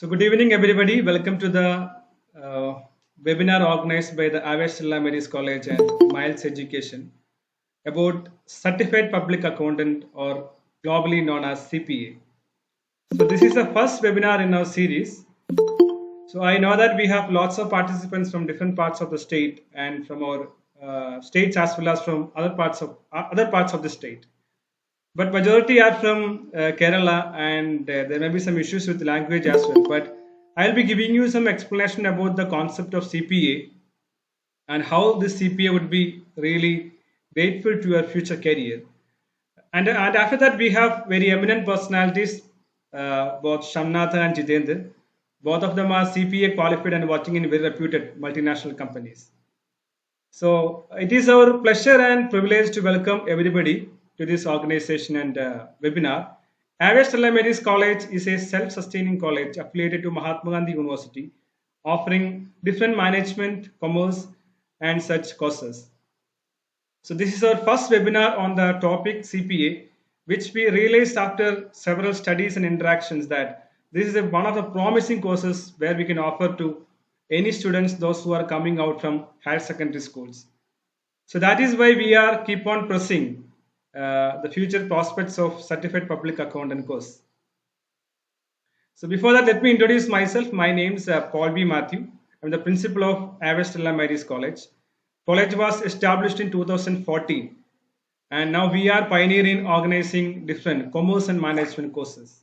So, good evening, everybody. Welcome to the webinar organized by the Avestella Mary's College and Miles Education about Certified Public Accountant, or globally known as CPA. So, this is the first webinar in our series. So, I know that we have lots of participants from different parts of the state and from our states as well as from other parts of the state. But majority are from Kerala, and there may be some issues with language as well. But I'll be giving you some explanation about the concept of CPA and how this CPA would be really grateful to your future career. And after that, we have very eminent personalities, both Shamnatha and Jitendra. Both of them are CPA qualified and working in very reputed multinational companies. So it is our pleasure and privilege to welcome everybody to this organization and webinar. Aves Mary's College is a self-sustaining college affiliated to Mahatma Gandhi University, offering different management, commerce, and such courses. So this is our first webinar on the topic CPA, which we realized after several studies and interactions that this is one of the promising courses where we can offer to any students, those who are coming out from higher secondary schools. So that is why we are keep on pressing the future prospects of Certified Public Accountant course. So before that, let me introduce myself. My name is Paul B. Matthew. I'm the principal of Avestella Mary's College. College was established in 2014, and now we are pioneering organizing different commerce and management courses.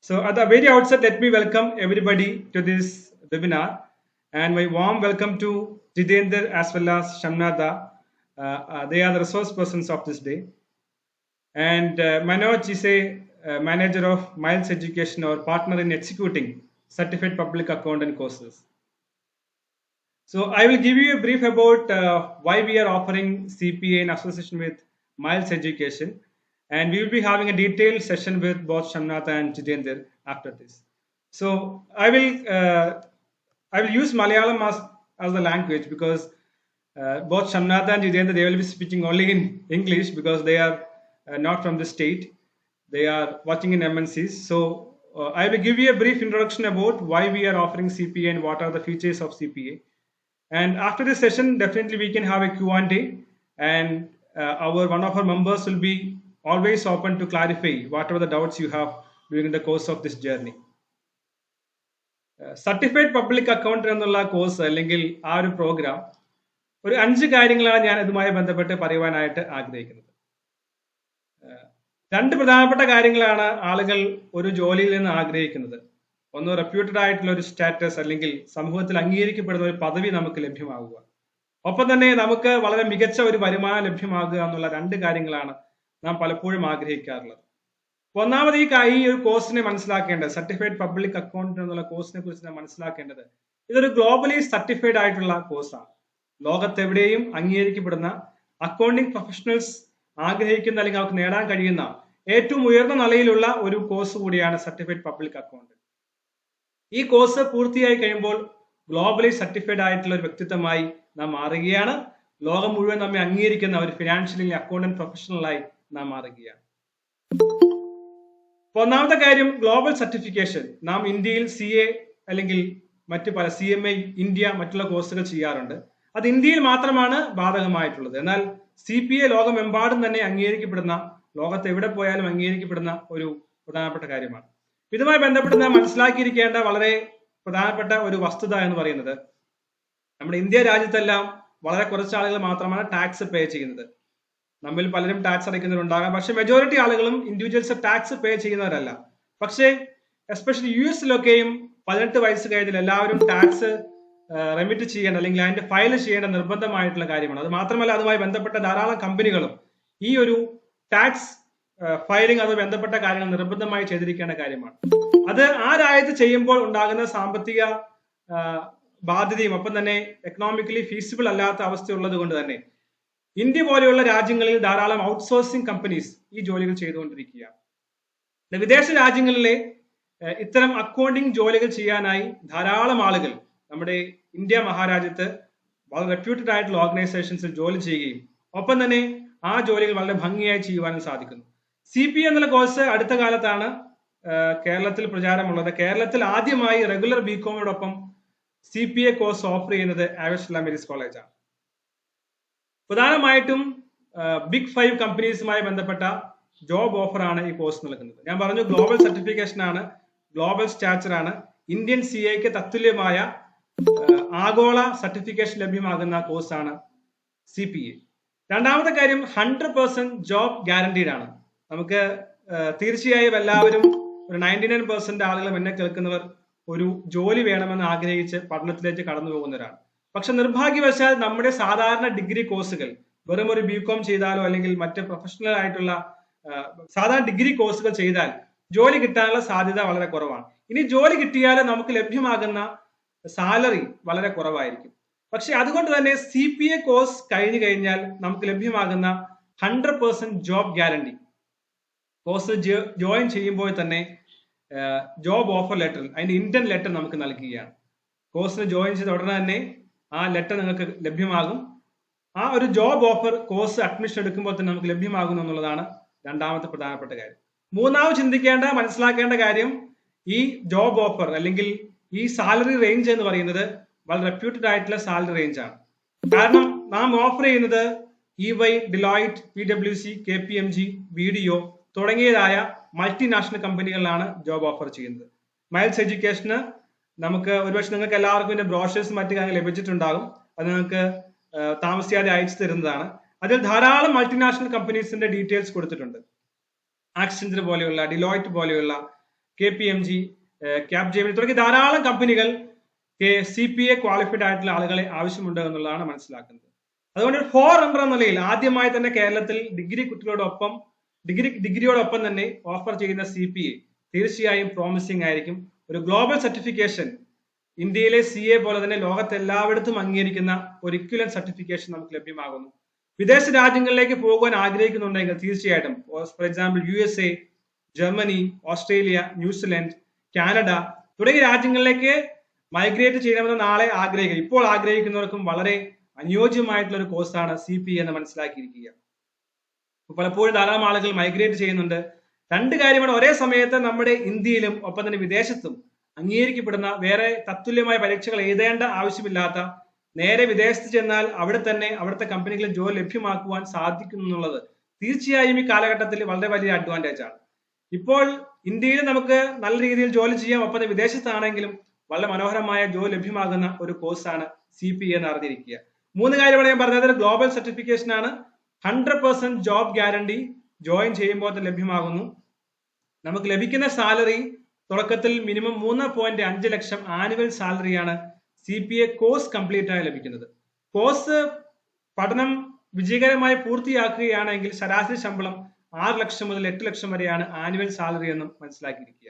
So at the very outset, let me welcome everybody to this webinar, and my warm welcome to Jitendra as well as Shamnada. They are the resource persons of this day. And Manoj is a manager of Miles Education or partner in executing Certified Public Accountant courses. So I will give you a brief about why we are offering CPA in association with Miles Education, and we will be having a detailed session with both Shamnatha and Jitendra after this. So I will use Malayalam as the language because both Shamnatha and Jitendra, they will be speaking only in English because they are not from the state. They are working in MNCs. So I will give you a brief introduction about why we are offering CPA and what are the features of CPA. And after this session, definitely we can have a Q&A, and one of our members will be always open to clarify whatever the doubts you have during the course of this journey. Certified public accountant എന്നുള്ള course അല്ലെങ്കിൽ ആ ഒരു programme ഒരു 5 കാര്യങ്ങളാണ് ഞാൻ ഇതുമായി ബന്ധപ്പെട്ട് പറയുവാനായിട്ട് ആഗ്രഹിക്കുന്നത്. 2 പ്രധാനപ്പെട്ട കാര്യങ്ങളാണ് ആളുകൾ ഒരു ജോലിയിൽ നിന്ന് ആഗ്രഹിക്കുന്നത്. ഒന്ന്, റെപ്യൂട്ടഡ് ആയിട്ടുള്ള ഒരു സ്റ്റാറ്റസ് അല്ലെങ്കിൽ സമൂഹത്തിൽ അംഗീകരിക്കപ്പെടുന്ന ഒരു പദവി നമുക്ക് ലഭ്യമാകുക. ഒപ്പം തന്നെ നമുക്ക് വളരെ മികച്ച ഒരു വരുമാനം ലഭ്യമാകുക എന്നുള്ള 2 കാര്യങ്ങളാണ് നാം പലപ്പോഴും ആഗ്രഹിക്കാറുള്ളത്. ഒന്നാമത് ഈ ഒരു കോഴ്സിനെ മനസ്സിലാക്കേണ്ടത്, സർട്ടിഫൈഡ് പബ്ലിക് അക്കൗണ്ടന്റ് എന്നുള്ള കോഴ്സിനെ കുറിച്ച് നാം മനസ്സിലാക്കേണ്ടത്, ഇതൊരു ഗ്ലോബലി സർട്ടിഫൈഡ് ആയിട്ടുള്ള കോഴ്സാണ്. ലോകത്തെവിടെയും അംഗീകരിക്കപ്പെടുന്ന അക്കൗണ്ടിംഗ് പ്രൊഫഷണൽസ് ആഗ്രഹിക്കുന്ന അല്ലെങ്കിൽ അവർക്ക് നേടാൻ കഴിയുന്ന ഏറ്റവും ഉയർന്ന നിലയിലുള്ള ഒരു കോഴ്സ് കൂടിയാണ് സർട്ടിഫൈഡ് പബ്ലിക് അക്കൗണ്ടന്റ്. ഈ കോഴ്സ് പൂർത്തിയായി കഴിയുമ്പോൾ ഗ്ലോബലി സർട്ടിഫൈഡ് ആയിട്ടുള്ള ഒരു വ്യക്തിത്വമായി നാം മാറുകയാണ്. ലോകം മുഴുവൻ നമ്മെ അംഗീകരിക്കുന്ന ഒരു ഫിനാൻഷ്യലി അക്കൗണ്ടന്റ് പ്രൊഫഷണലായി നാം മാറുകയാണ്. ഒന്നാമത്തെ കാര്യം, ഗ്ലോബൽ സർട്ടിഫിക്കേഷൻ. നാം ഇന്ത്യയിൽ CA അല്ലെങ്കിൽ മറ്റു പല CMA ഇന്ത്യ മറ്റുള്ള കോഴ്സുകൾ ചെയ്യാറുണ്ട്. അത് ഇന്ത്യയിൽ മാത്രമാണ് ബാധകമായിട്ടുള്ളത്. എന്നാൽ CPA ലോകമെമ്പാടും തന്നെ അംഗീകരിക്കപ്പെടുന്ന, ലോകത്ത് എവിടെ പോയാലും അംഗീകരിക്കപ്പെടുന്ന ഒരു പ്രധാനപ്പെട്ട കാര്യമാണ്. ഇതുമായി ബന്ധപ്പെട്ട് നാം മനസ്സിലാക്കിയിരിക്കേണ്ട വളരെ പ്രധാനപ്പെട്ട ഒരു വസ്തുത എന്ന് പറയുന്നത്, നമ്മുടെ ഇന്ത്യ രാജ്യത്തെല്ലാം വളരെ കുറച്ച് ആളുകൾ മാത്രമാണ് ടാക്സ് പേ ചെയ്യുന്നത്. നമ്മിൽ പലരും ടാക്സ് അടയ്ക്കുന്നവരുണ്ടാകാം, പക്ഷെ മെജോറിറ്റി ആളുകളും ഇൻഡിവിജ്വൽസ് ടാക്സ് പേ ചെയ്യുന്നവരല്ല. പക്ഷേ എസ്പെഷ്യലി US-ലൊക്കെയും 18 വയസ്സ് കഴിഞ്ഞാൽ എല്ലാവരും ടാക്സ് റെമിറ്റ് ചെയ്യേണ്ട അല്ലെങ്കിൽ അതിന്റെ ഫയൽ ചെയ്യേണ്ട നിർബന്ധമായിട്ടുള്ള കാര്യമാണ്. അത് മാത്രമല്ല, അതുമായി ബന്ധപ്പെട്ട ധാരാളം കമ്പനികളും ഈ ഒരു ടാക്സ് ഫയലിംഗ് അത് ബന്ധപ്പെട്ട കാര്യങ്ങൾ നിർബന്ധമായി ചെയ്തിരിക്കേണ്ട കാര്യമാണ്. അത് ആ രാജ്യത്ത് ചെയ്യുമ്പോൾ ഉണ്ടാകുന്ന സാമ്പത്തിക ബാധ്യതയും ഒപ്പം തന്നെ എക്കണോമിക്കലി ഫീസിബിൾ അല്ലാത്ത അവസ്ഥയുള്ളത് കൊണ്ട് തന്നെ ഇന്ത്യ പോലെയുള്ള രാജ്യങ്ങളിൽ ധാരാളം ഔട്ട്സോഴ്സിംഗ് കമ്പനീസ് ഈ ജോലികൾ ചെയ്തുകൊണ്ടിരിക്കുകയാണ്. വിദേശ രാജ്യങ്ങളിലെ ഇത്തരം അക്കൗണ്ടിംഗ് ജോലികൾ ചെയ്യാനായി ധാരാളം ആളുകൾ നമ്മുടെ ഇന്ത്യ മഹാരാജ്യത്ത് വളരെ റെപ്യൂട്ടഡ് ആയിട്ടുള്ള ഓർഗനൈസേഷൻസിൽ ജോലി ചെയ്യുകയും ഒപ്പം തന്നെ ആ ജോലികൾ വളരെ ഭംഗിയായി ചെയ്യുവാനും സാധിക്കുന്നു. CPA എന്നുള്ള കോഴ്സ് അടുത്ത കാലത്താണ് കേരളത്തിൽ പ്രചാരമുള്ളത്. കേരളത്തിൽ ആദ്യമായി റെഗുലർ ബികോമിനോടൊപ്പം CPA കോഴ്സ് ഓഫർ ചെയ്യുന്നത് ആവേശ് ഇസ്ലാം മെരീസ് കോളേജാണ്. പ്രധാനമായിട്ടും ബിഗ് 5 കമ്പനീസുമായി ബന്ധപ്പെട്ട ജോബ് ഓഫർ ആണ് ഈ കോഴ്സ് നൽകുന്നത്. ഞാൻ പറഞ്ഞു ഗ്ലോബൽ സർട്ടിഫിക്കേഷൻ ആണ്, ഗ്ലോബൽ സ്റ്റാച്ചർ ആണ്, ഇന്ത്യൻ CAക്ക് തത്തുല്യമായ ആഗോള സർട്ടിഫിക്കേഷൻ ലഭ്യമാകുന്ന കോഴ്സാണ് CPA. രണ്ടാമത്തെ കാര്യം 100% ജോബ് ഗ്യാരണ്ടീഡ് ആണ്. നമുക്ക് തീർച്ചയായും എല്ലാവരും ഒരു 99% ആളുകളും എന്നെ കേൾക്കുന്നവർ ഒരു ജോലി വേണമെന്ന് ആഗ്രഹിച്ച് പഠനത്തിലേക്ക് കടന്നു പോകുന്നവരാണ്. പക്ഷെ നിർഭാഗ്യവശാൽ നമ്മുടെ സാധാരണ ഡിഗ്രി കോഴ്സുകൾ വെറും ഒരു BCom ചെയ്താലോ അല്ലെങ്കിൽ മറ്റ് പ്രൊഫഷണൽ ആയിട്ടുള്ള സാധാരണ ഡിഗ്രി കോഴ്സുകൾ ചെയ്താൽ ജോലി കിട്ടാനുള്ള സാധ്യത വളരെ കുറവാണ്. ഇനി ജോലി കിട്ടിയാലും നമുക്ക് ലഭ്യമാകുന്ന സാലറി വളരെ കുറവായിരിക്കും. പക്ഷെ അതുകൊണ്ട് തന്നെ CPA കോഴ്സ് കഴിഞ്ഞു കഴിഞ്ഞാൽ നമുക്ക് ലഭ്യമാകുന്ന 100% ജോബ് ഗ്യാരണ്ടി, കോഴ്സ് ജോയിൻ ചെയ്യുമ്പോൾ തന്നെ ജോബ് ഓഫർ ലെറ്റർ, അതിന്റെ ഇന്റൻ ലെറ്റർ നമുക്ക് നൽകുകയാണ്. കോഴ്സിന് ജോയിൻ ചെയ്ത ഉടനെ തന്നെ ആ ലെറ്റർ നിങ്ങൾക്ക് ലഭ്യമാകും. ആ ഒരു ജോബ് ഓഫർ കോഴ്സ് അഡ്മിഷൻ എടുക്കുമ്പോൾ തന്നെ നമുക്ക് ലഭ്യമാകുന്നു എന്നുള്ളതാണ് രണ്ടാമത്തെ പ്രധാനപ്പെട്ട കാര്യം. മൂന്നാമത് ചിന്തിക്കേണ്ട, മനസ്സിലാക്കേണ്ട കാര്യം, ഈ ജോബ് ഓഫർ അല്ലെങ്കിൽ ഈ സാലറി റേഞ്ച് എന്ന് പറയുന്നത് വളരെ റെപ്യൂട്ടഡ് ആയിട്ടുള്ള സാലറി റേഞ്ച് ആണ്. കാരണം നാം ഓഫർ ചെയ്യുന്നത് EY, Deloitte, PwC, KPMG, BDO തുടങ്ങിയതായ മൾട്ടിനാഷണൽ കമ്പനികളിലാണ് ജോബ് ഓഫർ ചെയ്യുന്നത്. മൈൽസ് എഡ്യൂക്കേഷന് നമുക്ക് ഒരുപക്ഷെ നിങ്ങൾക്ക് എല്ലാവർക്കും ഇതിന്റെ ബ്രോഷേഴ്സ് മറ്റു കാര്യങ്ങൾ ലഭിച്ചിട്ടുണ്ടാകും. അത് നിങ്ങൾക്ക് താമസിയാതെ അയച്ചു തരുന്നതാണ്. അതിൽ ധാരാളം മൾട്ടിനാഷണൽ കമ്പനീസിന്റെ ഡീറ്റെയിൽസ് കൊടുത്തിട്ടുണ്ട്. ആക്സെഞ്ചർ പോലെയുള്ള, ഡിലോയിറ്റ് പോലെയുള്ള, KPMG, ക്യാപ്ജെമിനി തുടങ്ങിയ ധാരാളം കമ്പനികൾ CPA ക്വാളിഫൈഡ് ആയിട്ടുള്ള ആളുകളെ ആവശ്യമുണ്ട് എന്നുള്ളതാണ് മനസ്സിലാക്കുന്നത്. അതുകൊണ്ട് ഫോർ റണ്ണർ എന്ന നിലയിൽ ആദ്യമായി തന്നെ കേരളത്തിൽ ഡിഗ്രിയോടൊപ്പം തന്നെ ഓഫർ ചെയ്യുന്ന CPA തീർച്ചയായും പ്രോമിസിംഗ് ആയിരിക്കും. ഒരു ഗ്ലോബൽ സർട്ടിഫിക്കേഷൻ, ഇന്ത്യയിലെ CA പോലെ തന്നെ ലോകത്ത് എല്ലായിടത്തും അംഗീകരിക്കുന്ന ഒരു ഇക്വലന്റ് സർട്ടിഫിക്കേഷൻ നമുക്ക് ലഭ്യമാകുന്നു. വിദേശ രാജ്യങ്ങളിലേക്ക് പോകാൻ ആഗ്രഹിക്കുന്നുണ്ടെങ്കിൽ തീർച്ചയായിട്ടും, for example USA, Germany, Australia, New Zealand, Canada തുടങ്ങിയ രാജ്യങ്ങളിലേക്ക് മൈഗ്രേറ്റ് ചെയ്യണമെന്ന് നാളെ ഇപ്പോൾ ആഗ്രഹിക്കുന്നവർക്കും വളരെ അനുയോജ്യമായിട്ടുള്ള ഒരു കോഴ്സാണ് CPA എന്ന് മനസ്സിലാക്കിയിരിക്കുക. പലപ്പോഴും ധാരാളം ആളുകൾ മൈഗ്രേറ്റ് ചെയ്യുന്നുണ്ട്. രണ്ട് കാര്യമാണ്, ഒരേ സമയത്ത് നമ്മുടെ ഇന്ത്യയിലും ഒപ്പം തന്നെ വിദേശത്തും അംഗീകരിക്കപ്പെടുന്ന വേറെ തത്തുല്യമായ പരീക്ഷകൾ എഴുതേണ്ട ആവശ്യമില്ലാത്ത, നേരെ വിദേശത്ത് ചെന്നാൽ അവിടെ തന്നെ അവിടുത്തെ കമ്പനികളിൽ ജോലി ലഭ്യമാക്കുവാൻ സാധിക്കുന്നു എന്നുള്ളത് തീർച്ചയായും ഈ കാലഘട്ടത്തിൽ വളരെ വലിയ അഡ്വാൻറ്റേജ് ആണ്. ഇപ്പോൾ ഇന്ത്യയിൽ നമുക്ക് നല്ല രീതിയിൽ ജോലി ചെയ്യാം, ഒപ്പം വിദേശത്താണെങ്കിലും വളരെ മനോഹരമായ ജോലി ലഭ്യമാകുന്ന ഒരു കോഴ്സാണ് CPA എന്ന് അറിഞ്ഞിരിക്കുക. മൂന്ന് കാര്യമാണ് ഞാൻ പറഞ്ഞത്. ഗ്ലോബൽ സർട്ടിഫിക്കേഷൻ ആണ്, 100% ജോബ് ഗ്യാരണ്ടി ജോയിൻ ചെയ്യുമ്പോൾ ലഭ്യമാകുന്നു. നമുക്ക് ലഭിക്കുന്ന സാലറി തുടക്കത്തിൽ മിനിമം 3.5 ലക്ഷം ആനുവൽ സാലറിയാണ് CPA കോഴ്സ് കംപ്ലീറ്റ് ആയി ലഭിക്കുന്നത്. കോഴ്സ് പഠനം വിജയകരമായി പൂർത്തിയാക്കുകയാണെങ്കിൽ ശരാശരി ശമ്പളം 6 ലക്ഷം മുതൽ 8 ലക്ഷം വരെയാണ് ആനുവൽ സാലറി എന്നും മനസ്സിലാക്കിയിരിക്കുക.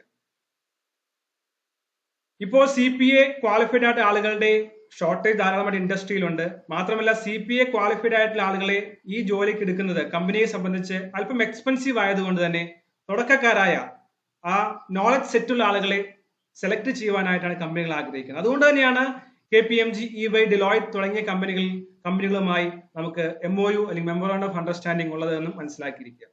ഇപ്പോൾ CPA ക്വാളിഫൈഡ് ആയിട്ട് ആളുകളുടെ ഷോർട്ടേജ് ധാരാളമായിട്ട് ഇൻഡസ്ട്രിയിലുണ്ട്. മാത്രമല്ല CPA ക്വാളിഫൈഡ് ആയിട്ടുള്ള ആളുകളെ ഈ ജോലിക്ക് എടുക്കുന്നത് കമ്പനിയെ സംബന്ധിച്ച് അല്പം എക്സ്പെൻസീവ് ആയതുകൊണ്ട് തന്നെ തുടക്കക്കാരായ ആ നോളജ് സെറ്റുള്ള ആളുകളെ സെലക്ട് ചെയ്യുവാനായിട്ടാണ് കമ്പനികൾ ആഗ്രഹിക്കുന്നത്. അതുകൊണ്ട് തന്നെയാണ് KPMG, EY, ഡിലോയിറ്റ് തുടങ്ങിയ കമ്പനികളുമായി നമുക്ക് MOU അല്ലെങ്കിൽ മെമ്മോറാണ്ടം ഓഫ് അണ്ടർസ്റ്റാൻഡിംഗ് ഉള്ളതെന്നും മനസ്സിലാക്കിയിരിക്കുക.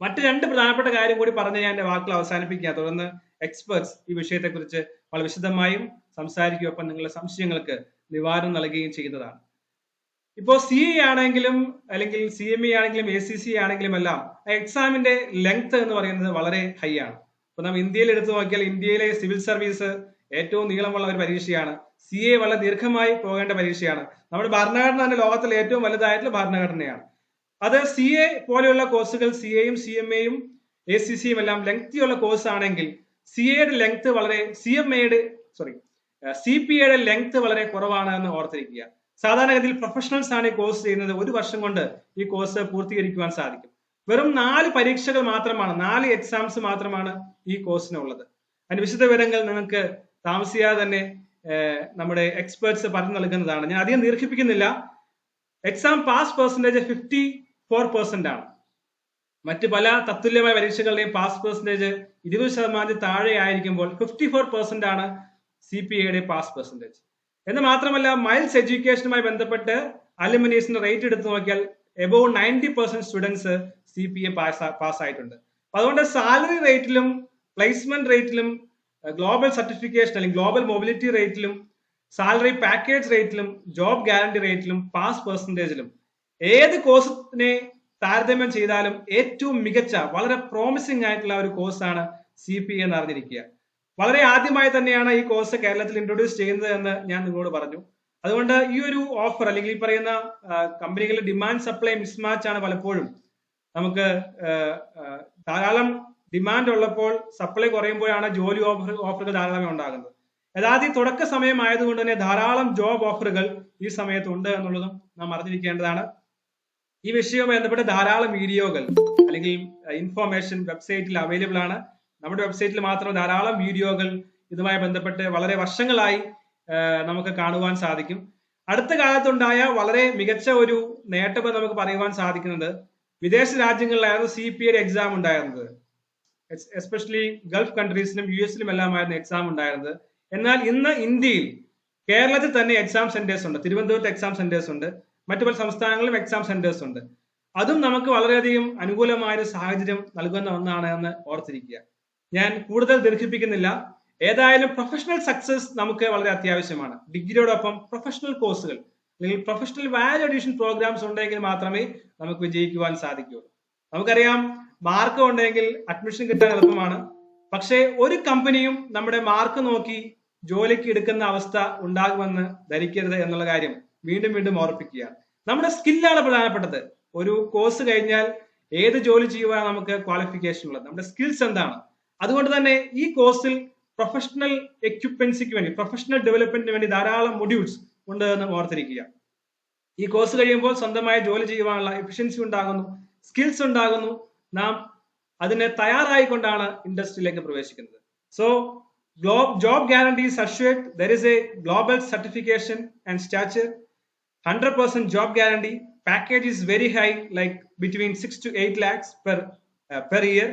മറ്റ് രണ്ട് പ്രധാനപ്പെട്ട കാര്യം കൂടി പറഞ്ഞ് ഞാൻ എന്റെ വാക്കുകൾ അവസാനിപ്പിക്കുക. തുടർന്ന് എക്സ്പെർട്സ് ഈ വിഷയത്തെക്കുറിച്ച് വളരെ വിശദമായും സംസാരിക്കുകയും ഒപ്പം നിങ്ങളുടെ സംശയങ്ങൾക്ക് നിവാരണം നൽകുകയും ചെയ്യുന്നതാണ്. ഇപ്പോൾ CA ആണെങ്കിലും അല്ലെങ്കിൽ CMA ആണെങ്കിലും ACC ആണെങ്കിലും എല്ലാം എക്സാമിന്റെ ലെങ്ത് എന്ന് പറയുന്നത് വളരെ ഹൈ ആണ്. ഇപ്പൊ നാം ഇന്ത്യയിൽ എടുത്തു നോക്കിയാൽ ഇന്ത്യയിലെ സിവിൽ സർവീസ് ഏറ്റവും നീളമുള്ള ഒരു പരീക്ഷയാണ്. CA വളരെ ദീർഘമായി പോകേണ്ട പരീക്ഷയാണ്. നമ്മുടെ ഭരണഘടന തന്നെ ലോകത്തിലെ ഏറ്റവും വലുതായിട്ടുള്ള ഭരണഘടനയാണ്. അത് CA പോലെയുള്ള കോഴ്സുകൾ, CAയും CMAയും ACCയും എല്ലാം ലെങ്തിയുള്ള കോഴ്സ് ആണെങ്കിൽ CPAയുടെ ലെങ്ത് വളരെ കുറവാണ് എന്ന് ഓർത്തിരിക്കുക. സാധാരണഗതിയിൽ പ്രൊഫഷണൽസ് ആണ് ഈ കോഴ്സ് ചെയ്യുന്നത്. 1 വർഷം കൊണ്ട് ഈ കോഴ്സ് പൂർത്തീകരിക്കുവാൻ സാധിക്കും. വെറും 4 പരീക്ഷകൾ മാത്രമാണ്, 4 എക്സാംസ് മാത്രമാണ് ഈ കോഴ്സിനുള്ളത്. അതിന്റെ വിശദ വിവരങ്ങൾ നിങ്ങൾക്ക് താമസിയാതെ തന്നെ നമ്മുടെ എക്സ്പേർട്സ് പറഞ്ഞു നൽകുന്നതാണ്. ഞാൻ അധികം ദീർഘിപ്പിക്കുന്നില്ല. എക്സാം പാസ് പെർസെന്റേജ് 54% ആണ്. മറ്റ് പല തത്തുല്യമായ പരീക്ഷകളുടെയും പാസ് പെർസെന്റേജ് 20% താഴെ ആയിരിക്കുമ്പോൾ 54% ആണ് CPAയുടെ പാസ് പെർസെന്റേജ്. എന്ന് മാത്രമല്ല മൈൽസ് എഡ്യൂക്കേഷനുമായി ബന്ധപ്പെട്ട് അലുമിനീസിന്റെ റേറ്റ് എടുത്തു നോക്കിയാൽ എബോവ് 90% സ്റ്റുഡൻസ് CPA പാസ് ആയിട്ടുണ്ട്. അതുകൊണ്ട് സാലറി റേറ്റിലും പ്ലേസ്മെന്റ് റേറ്റിലും ഗ്ലോബൽ സർട്ടിഫിക്കേഷൻ അല്ലെങ്കിൽ ഗ്ലോബൽ മൊബിലിറ്റി റേറ്റിലും സാലറി പാക്കേജ് റേറ്റിലും ജോബ് ഗ്യാരണ്ടി റേറ്റിലും പാസ് പെർസെന്റേജിലും ഏത് കോഴ്സിനെ താരതമ്യം ചെയ്താലും ഏറ്റവും മികച്ച വളരെ പ്രോമിസിംഗ് ആയിട്ടുള്ള ഒരു കോഴ്സാണ് CPA എന്ന് അറിഞ്ഞിരിക്കുക. വളരെ ആദ്യമായി തന്നെയാണ് ഈ കോഴ്സ് കേരളത്തിൽ ഇൻട്രൊഡ്യൂസ് ചെയ്യുന്നത് എന്ന് ഞാൻ നിങ്ങളോട് പറഞ്ഞു. അതുകൊണ്ട് ഈ ഒരു ഓഫർ അല്ലെങ്കിൽ ഈ പറയുന്ന കമ്പനികളുടെ ഡിമാൻഡ് സപ്ലൈ മിസ്മാച്ച് ആണ് പലപ്പോഴും നമുക്ക് ധാരാളം ഡിമാൻഡ് ഉള്ളപ്പോൾ സപ്ലൈ കുറയുമ്പോഴാണ് ജോലി ഓഫറുകൾ ധാരാളമായി ഉണ്ടാകുന്നത്. യഥാർത്ഥ തുടക്ക സമയമായതുകൊണ്ട് തന്നെ ധാരാളം ജോബ് ഓഫറുകൾ ഈ സമയത്ത് ഉണ്ട് എന്നുള്ളതും നാം അറിഞ്ഞിരിക്കേണ്ടതാണ്. ഈ വിഷയവുമായി ബന്ധപ്പെട്ട് ധാരാളം വീഡിയോകൾ അല്ലെങ്കിൽ ഇൻഫോർമേഷൻ വെബ്സൈറ്റിൽ അവൈലബിൾ ആണ്. നമ്മുടെ വെബ്സൈറ്റിൽ മാത്രം ധാരാളം വീഡിയോകൾ ഇതുമായി ബന്ധപ്പെട്ട് വളരെ വർഷങ്ങളായി നമുക്ക് കാണുവാൻ സാധിക്കും. അടുത്ത കാലത്തുണ്ടായ വളരെ മികച്ച ഒരു നേട്ടം നമുക്ക് പറയുവാൻ സാധിക്കുന്നത് വിദേശ രാജ്യങ്ങളിലായിരുന്നു CPA എക്സാം ഉണ്ടായിരുന്നത്. എസ്പെഷ്യലി ഗൾഫ് കൺട്രീസിലും US എല്ലാമായിരുന്നു എക്സാം ഉണ്ടായിരുന്നത്. എന്നാൽ ഇന്ന് ഇന്ത്യയിൽ കേരളത്തിൽ തന്നെ എക്സാം സെന്റേഴ്സ് ഉണ്ട്. തിരുവനന്തപുരത്ത് എക്സാം സെന്റേഴ്സ് ഉണ്ട്, മറ്റു പല സംസ്ഥാനങ്ങളിലും എക്സാം സെന്റേഴ്സ് ഉണ്ട്. അതും നമുക്ക് വളരെയധികം അനുകൂലമായ ഒരു സാഹചര്യം നൽകുന്ന ഒന്നാണ് എന്ന് ഓർത്തിരിക്കുക. ഞാൻ കൂടുതൽ ദീർഘിപ്പിക്കുന്നില്ല. ഏതായാലും പ്രൊഫഷണൽ സക്സസ് നമുക്ക് വളരെ അത്യാവശ്യമാണ്. ഡിഗ്രിയോടൊപ്പം പ്രൊഫഷണൽ കോഴ്സുകൾ അല്ലെങ്കിൽ പ്രൊഫഷണൽ വാല്യൂ അഡീഷൻ പ്രോഗ്രാംസ് ഉണ്ടെങ്കിൽ മാത്രമേ നമുക്ക് വിജയിക്കുവാൻ സാധിക്കുകയുള്ളൂ. നമുക്കറിയാം, മാർക്ക് ഉണ്ടെങ്കിൽ അഡ്മിഷൻ കിട്ടാൻ എളുപ്പമാണ്. പക്ഷേ ഒരു കമ്പനിയും നമ്മുടെ മാർക്ക് നോക്കി ജോലിക്ക് എടുക്കുന്ന അവസ്ഥ ഉണ്ടാകുമെന്ന് ധരിക്കരുത് എന്നുള്ള കാര്യം വീണ്ടും വീണ്ടും ഓർപ്പിക്കുക. നമ്മുടെ സ്കില്ലാണ് പ്രധാനപ്പെട്ടത്. ഒരു കോഴ്സ് കഴിഞ്ഞാൽ ഏത് ജോലി ചെയ്യുവാൻ നമുക്ക് ക്വാളിഫിക്കേഷൻ ഉള്ളത്, നമ്മുടെ സ്കിൽസ് എന്താണ്. അതുകൊണ്ട് തന്നെ ഈ കോഴ്സിൽ പ്രൊഫഷണൽ എക്യുപ്മെന്റ്സിക്ക് വേണ്ടി, പ്രൊഫഷണൽ ഡെവലപ്മെന്റിന് വേണ്ടി ധാരാളം മൊഡ്യൂൾസ് ഉണ്ട് എന്ന് ഓർത്തിരിക്കുക. ഈ കോഴ്സ് കഴിയുമ്പോൾ സ്വന്തമായി ജോലി ചെയ്യുവാനുള്ള എഫിഷ്യൻസി ഉണ്ടാകുന്നു, സ്കിൽസ് ഉണ്ടാകുന്നു. നാം അതിന് തയ്യാറായിക്കൊണ്ടാണ് ഇൻഡസ്ട്രിയിലേക്ക് പ്രവേശിക്കുന്നത്. So job guarantee is assured. There is a global certification and stature, 100% job guarantee. Package is very high, like between 6 to 8 lakhs per year,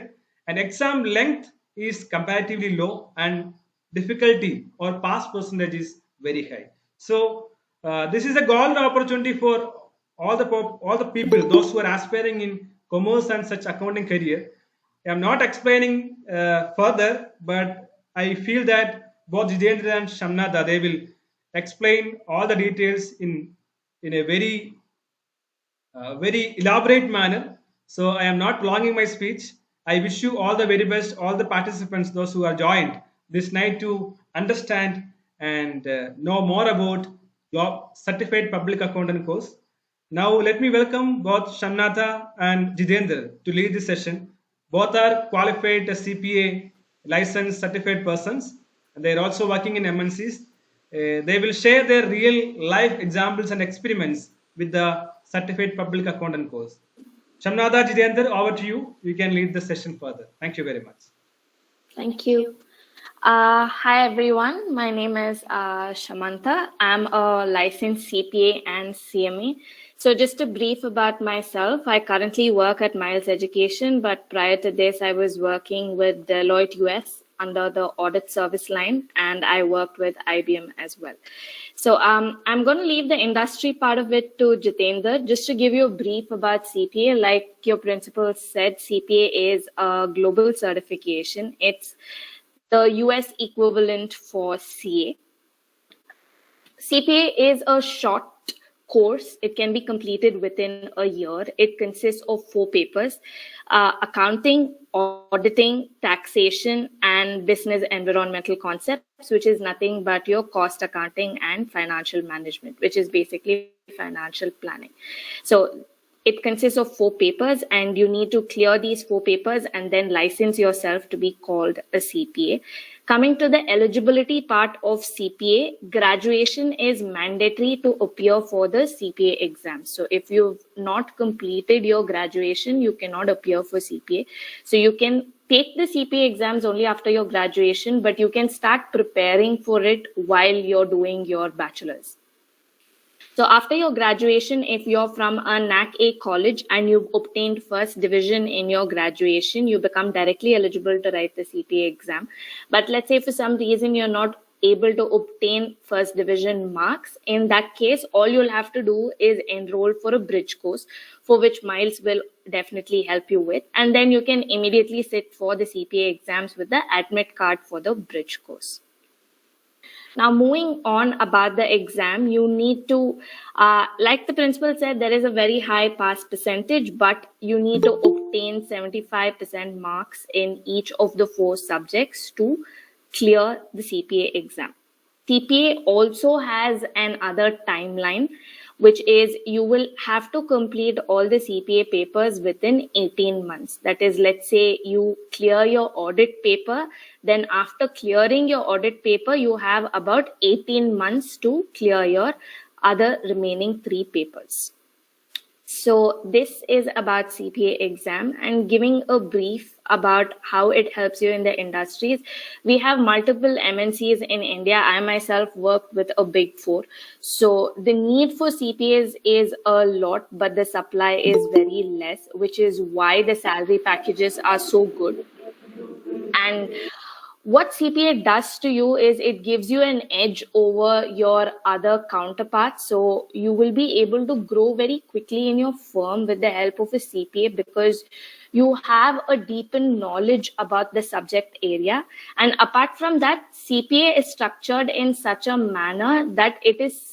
and exam length is comparatively low and difficulty or pass percentage is very high. So this is a golden opportunity for all the people, those who are aspiring in commerce and such accounting career. I am not explaining further, but I feel that both Jitendra and Shamnada, they will explain all the details in a very elaborate manner. So I am not prolonging my speech. I wish you all the very best, all the participants, those who are joined this night, to understand and know more about Certified Public Accountant course. Now let me welcome both Shamnada and Jitendra to lead this session. Both are qualified CPA licensed certified persons, and they are also working in MNCs. They will share their real life examples and experiments with the Certified Public Accountant course. Shamnada, Jitendra, over to you. You can lead the session further. Thank you very much. Thank you. Hi everyone, my name is Shamanta. I'm a licensed CPA and CMA. So just a brief about myself. I currently work at Miles Education, but prior to this, I was working with Deloitte US under the audit service line, and I worked with IBM as well. So I'm going to leave the industry part of it to Jitendra. Just to give you a brief about CPA, like your principal said, CPA is a global certification. It's the US equivalent for CA. CPA is a short course. It can be completed within a year. It consists of 4 papers: accounting, auditing, taxation, and business environmental concepts, which is nothing but your cost accounting and financial management, which is basically financial planning. So it consists of 4 papers, and you need to clear these 4 papers and then license yourself to be called a CPA. Coming to the eligibility part of CPA, graduation is mandatory to appear for the CPA exam. So if you've not completed your graduation, you cannot appear for CPA. So you can take the CPA exams only after your graduation, but you can start preparing for it while you're doing your bachelor's. So after your graduation, if you're from a NAC-A college and you've obtained first division in your graduation, you become directly eligible to write the CPA exam. But let's say for some reason you're not able to obtain first division marks, in that case, all you'll have to do is enroll for a bridge course, for which Miles will definitely help you with. And then you can immediately sit for the CPA exams with the admit card for the bridge course. Now, moving on about the exam, you need to, like the principal said, there is a very high pass percentage, but you need to obtain 75% marks in each of the 4 subjects to clear the CPA exam. CPA also has another timeline, which is you will have to complete all the CPA papers within 18 months. That is, let's say you clear your audit paper, then after clearing your audit paper, you have about 18 months to clear your other remaining 3 papers. So this is about CPA exam, and giving a brief about how it helps you in the industries. We have multiple MNCs in India. I myself work with a big 4. So the need for CPAs is a lot, but the supply is very less, which is why the salary packages are so good. And what CPA does to you is it gives you an edge over your other counterparts. So you will be able to grow very quickly in your firm with the help of a CPA, because you have a deepened knowledge about the subject area. And apart from that, CPA is structured in such a manner that it is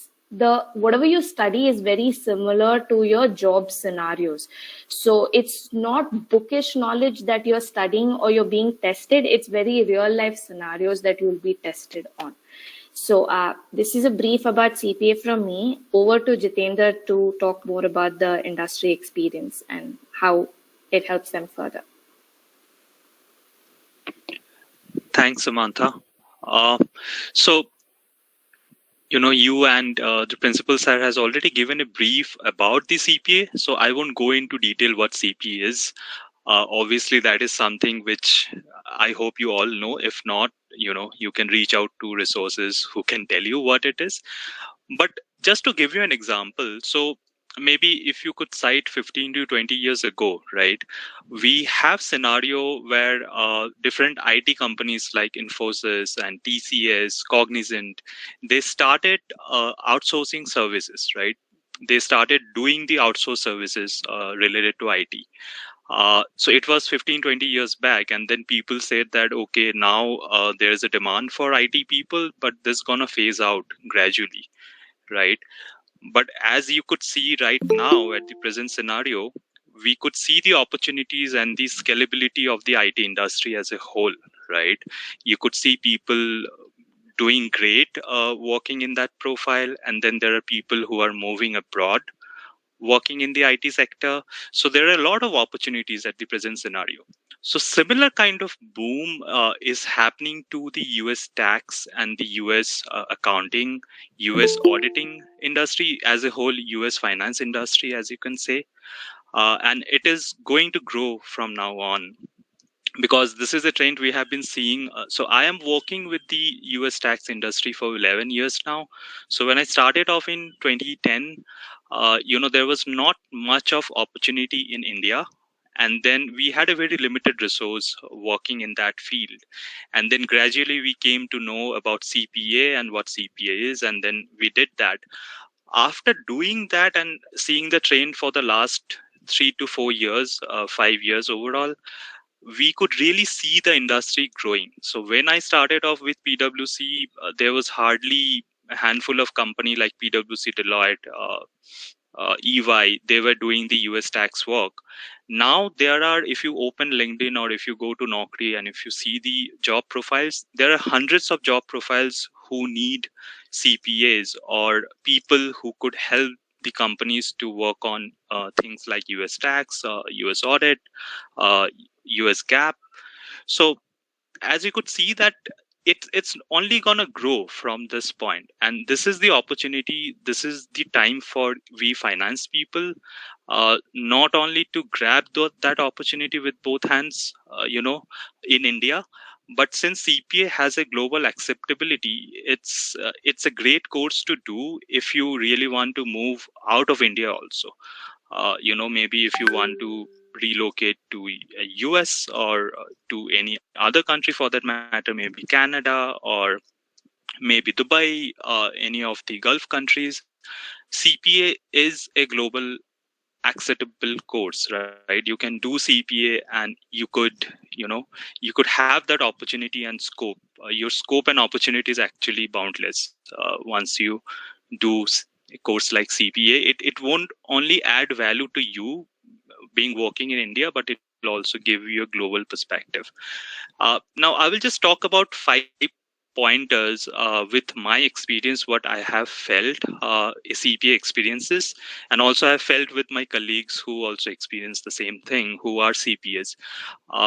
whatever you study is very similar to your job scenarios. So it's not bookish knowledge that you're studying or you're being tested. It's very real life scenarios that you'll be tested on. So this is a brief about CPA from me. Over to Jitendra to talk more about the industry experience and how it helps them further. Thanks, Samantha. So, you and the principal sir has already given a brief about the CPA, so I won't go into detail what CPA is. Obviously, that is something which I hope you all know. If not, you can reach out to resources who can tell you what it is. But just to give you an example, so maybe if you could cite 15 to 20 years ago, right? We have scenario where different IT companies like Infosys and TCS, Cognizant, they started outsourcing services, right? They started doing the outsource services related to IT. So it was 15, 20 years back. And then people said that, okay, now there's a demand for IT people, but this is going to phase out gradually, right? But as you could see right now at the present scenario, we could see the opportunities and the scalability of the IT industry as a whole, right? You could see people doing great working in that profile. And then there are people who are moving abroad working in the IT sector. So there are a lot of opportunities at the present scenario. So similar kind of boom is happening to the US tax and the US accounting, US auditing industry as a whole, US finance industry, as you can say. And it is going to grow from now on, because this is a trend we have been seeing. So I am working with the US tax industry for 11 years now. So when I started off in 2010, there was not much of opportunity in India. And then we had a very limited resource working in that field. And then gradually we came to know about CPA and what CPA is. And then we did that. After doing that and seeing the trend for the last 3 to 4 years, 5 years overall, we could really see the industry growing. So when I started off with PwC, there was hardly a handful of company like PwC, Deloitte, EY. They were doing the US tax work. Now there are, if you open LinkedIn or if you go to Naukri and if you see the job profiles, there are hundreds of job profiles who need CPAs or people who could help the companies to work on things like US tax, US audit, US GAAP. So as you could see that it's only gonna grow from this point, and this is the opportunity. This is the time for we finance people, not only to grab that opportunity with both hands, in India, but since CPA has a global acceptability, it's a great course to do if you really want to move out of India also. Maybe if you want to relocate to US or to any other country for that matter, maybe Canada or maybe Dubai, any of the Gulf countries, CPA is a global acceptable course, right? You can do CPA and you could have that opportunity and scope. Your scope and opportunity is actually boundless once you do a course like CPA. It won't only add value to you being working in India, but it will also give you a global perspective. Now, I will just talk about 5 pointers with my experience, what I have felt CPA experiences, and also I have felt with my colleagues who also experience the same thing, who are CPAs.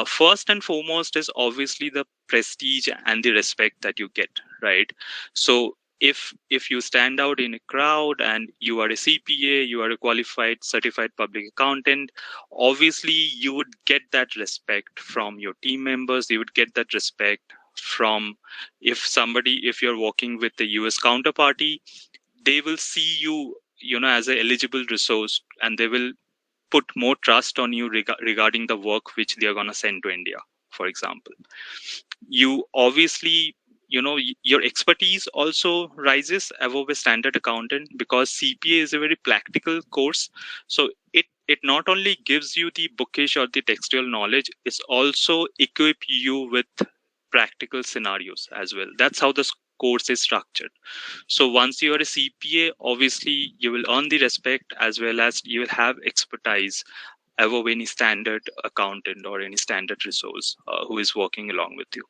First and foremost is obviously the prestige and the respect that you get, right? So if you stand out in a crowd and you are a CPA, you are a qualified certified public accountant, obviously you would get that respect from your team members. You would get that respect from if you're working with the US counterparty, they will see you, as an eligible resource, and they will put more trust on you regarding the work which they are going to send to India, for example. You obviously, your expertise also rises above a standard accountant, because CPA is a very practical course. So it not only gives you the bookish or the textual knowledge, it's also equip you with practical scenarios as well. That's how this course is structured. So once you are a CPA, obviously you will earn the respect, as well as you will have expertise above any standard accountant or any standard resource who is working along with you.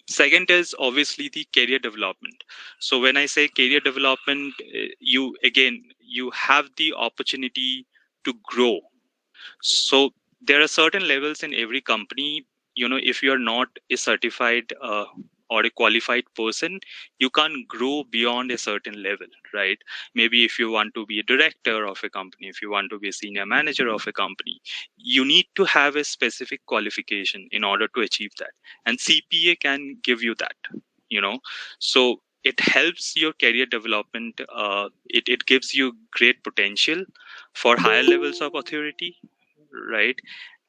Second is obviously the career development. So when I say career development, you have the opportunity to grow. So there are certain levels in every company. If you are not a certified or a qualified person, you can't grow beyond a certain level, right? Maybe if you want to be a director of a company, if you want to be a senior manager of a company, you need to have a specific qualification in order to achieve that. And CPA can give you that, so it helps your career development. It gives you great potential for higher levels of authority, right?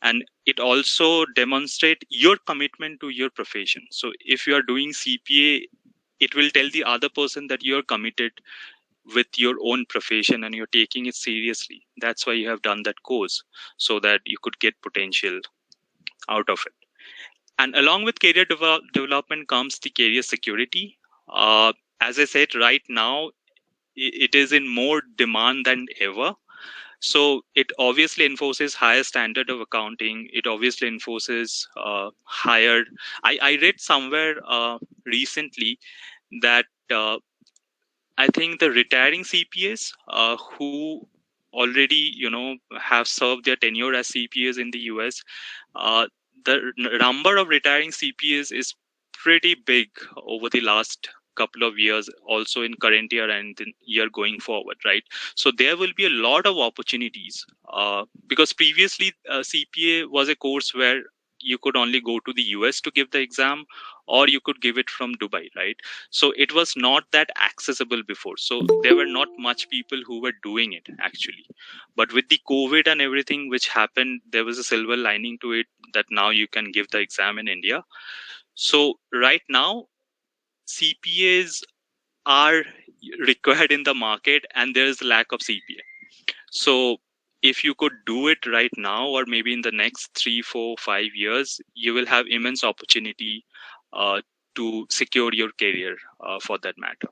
And it also demonstrates your commitment to your profession. So if you are doing CPA, it will tell the other person that you're committed with your own profession and you're taking it seriously. That's why you have done that course, so that you could get potential out of it. And along with career development comes the career security. As I said, right now it is in more demand than ever. So it obviously enforces higher standard of accounting. It obviously enforces higher. I read somewhere recently that I think the retiring CPAs who already have served their tenure as CPAs in the US, uh, the number of retiring CPAs is pretty big over the last couple of years, also in current year and the year going forward, right? So there will be a lot of opportunities because previously CPA was a course where you could only go to the US to give the exam, or you could give it from Dubai, right? So it was not that accessible before. So there were not much people who were doing it actually. But with the COVID and everything which happened, there was a silver lining to it, that now you can give the exam in India. So right now, CPAs are required in the market, and there is a lack of CPA. So if you could do it right now, or maybe in the next 3, 4, 5 years, you will have immense opportunity uh, to secure your career for that matter.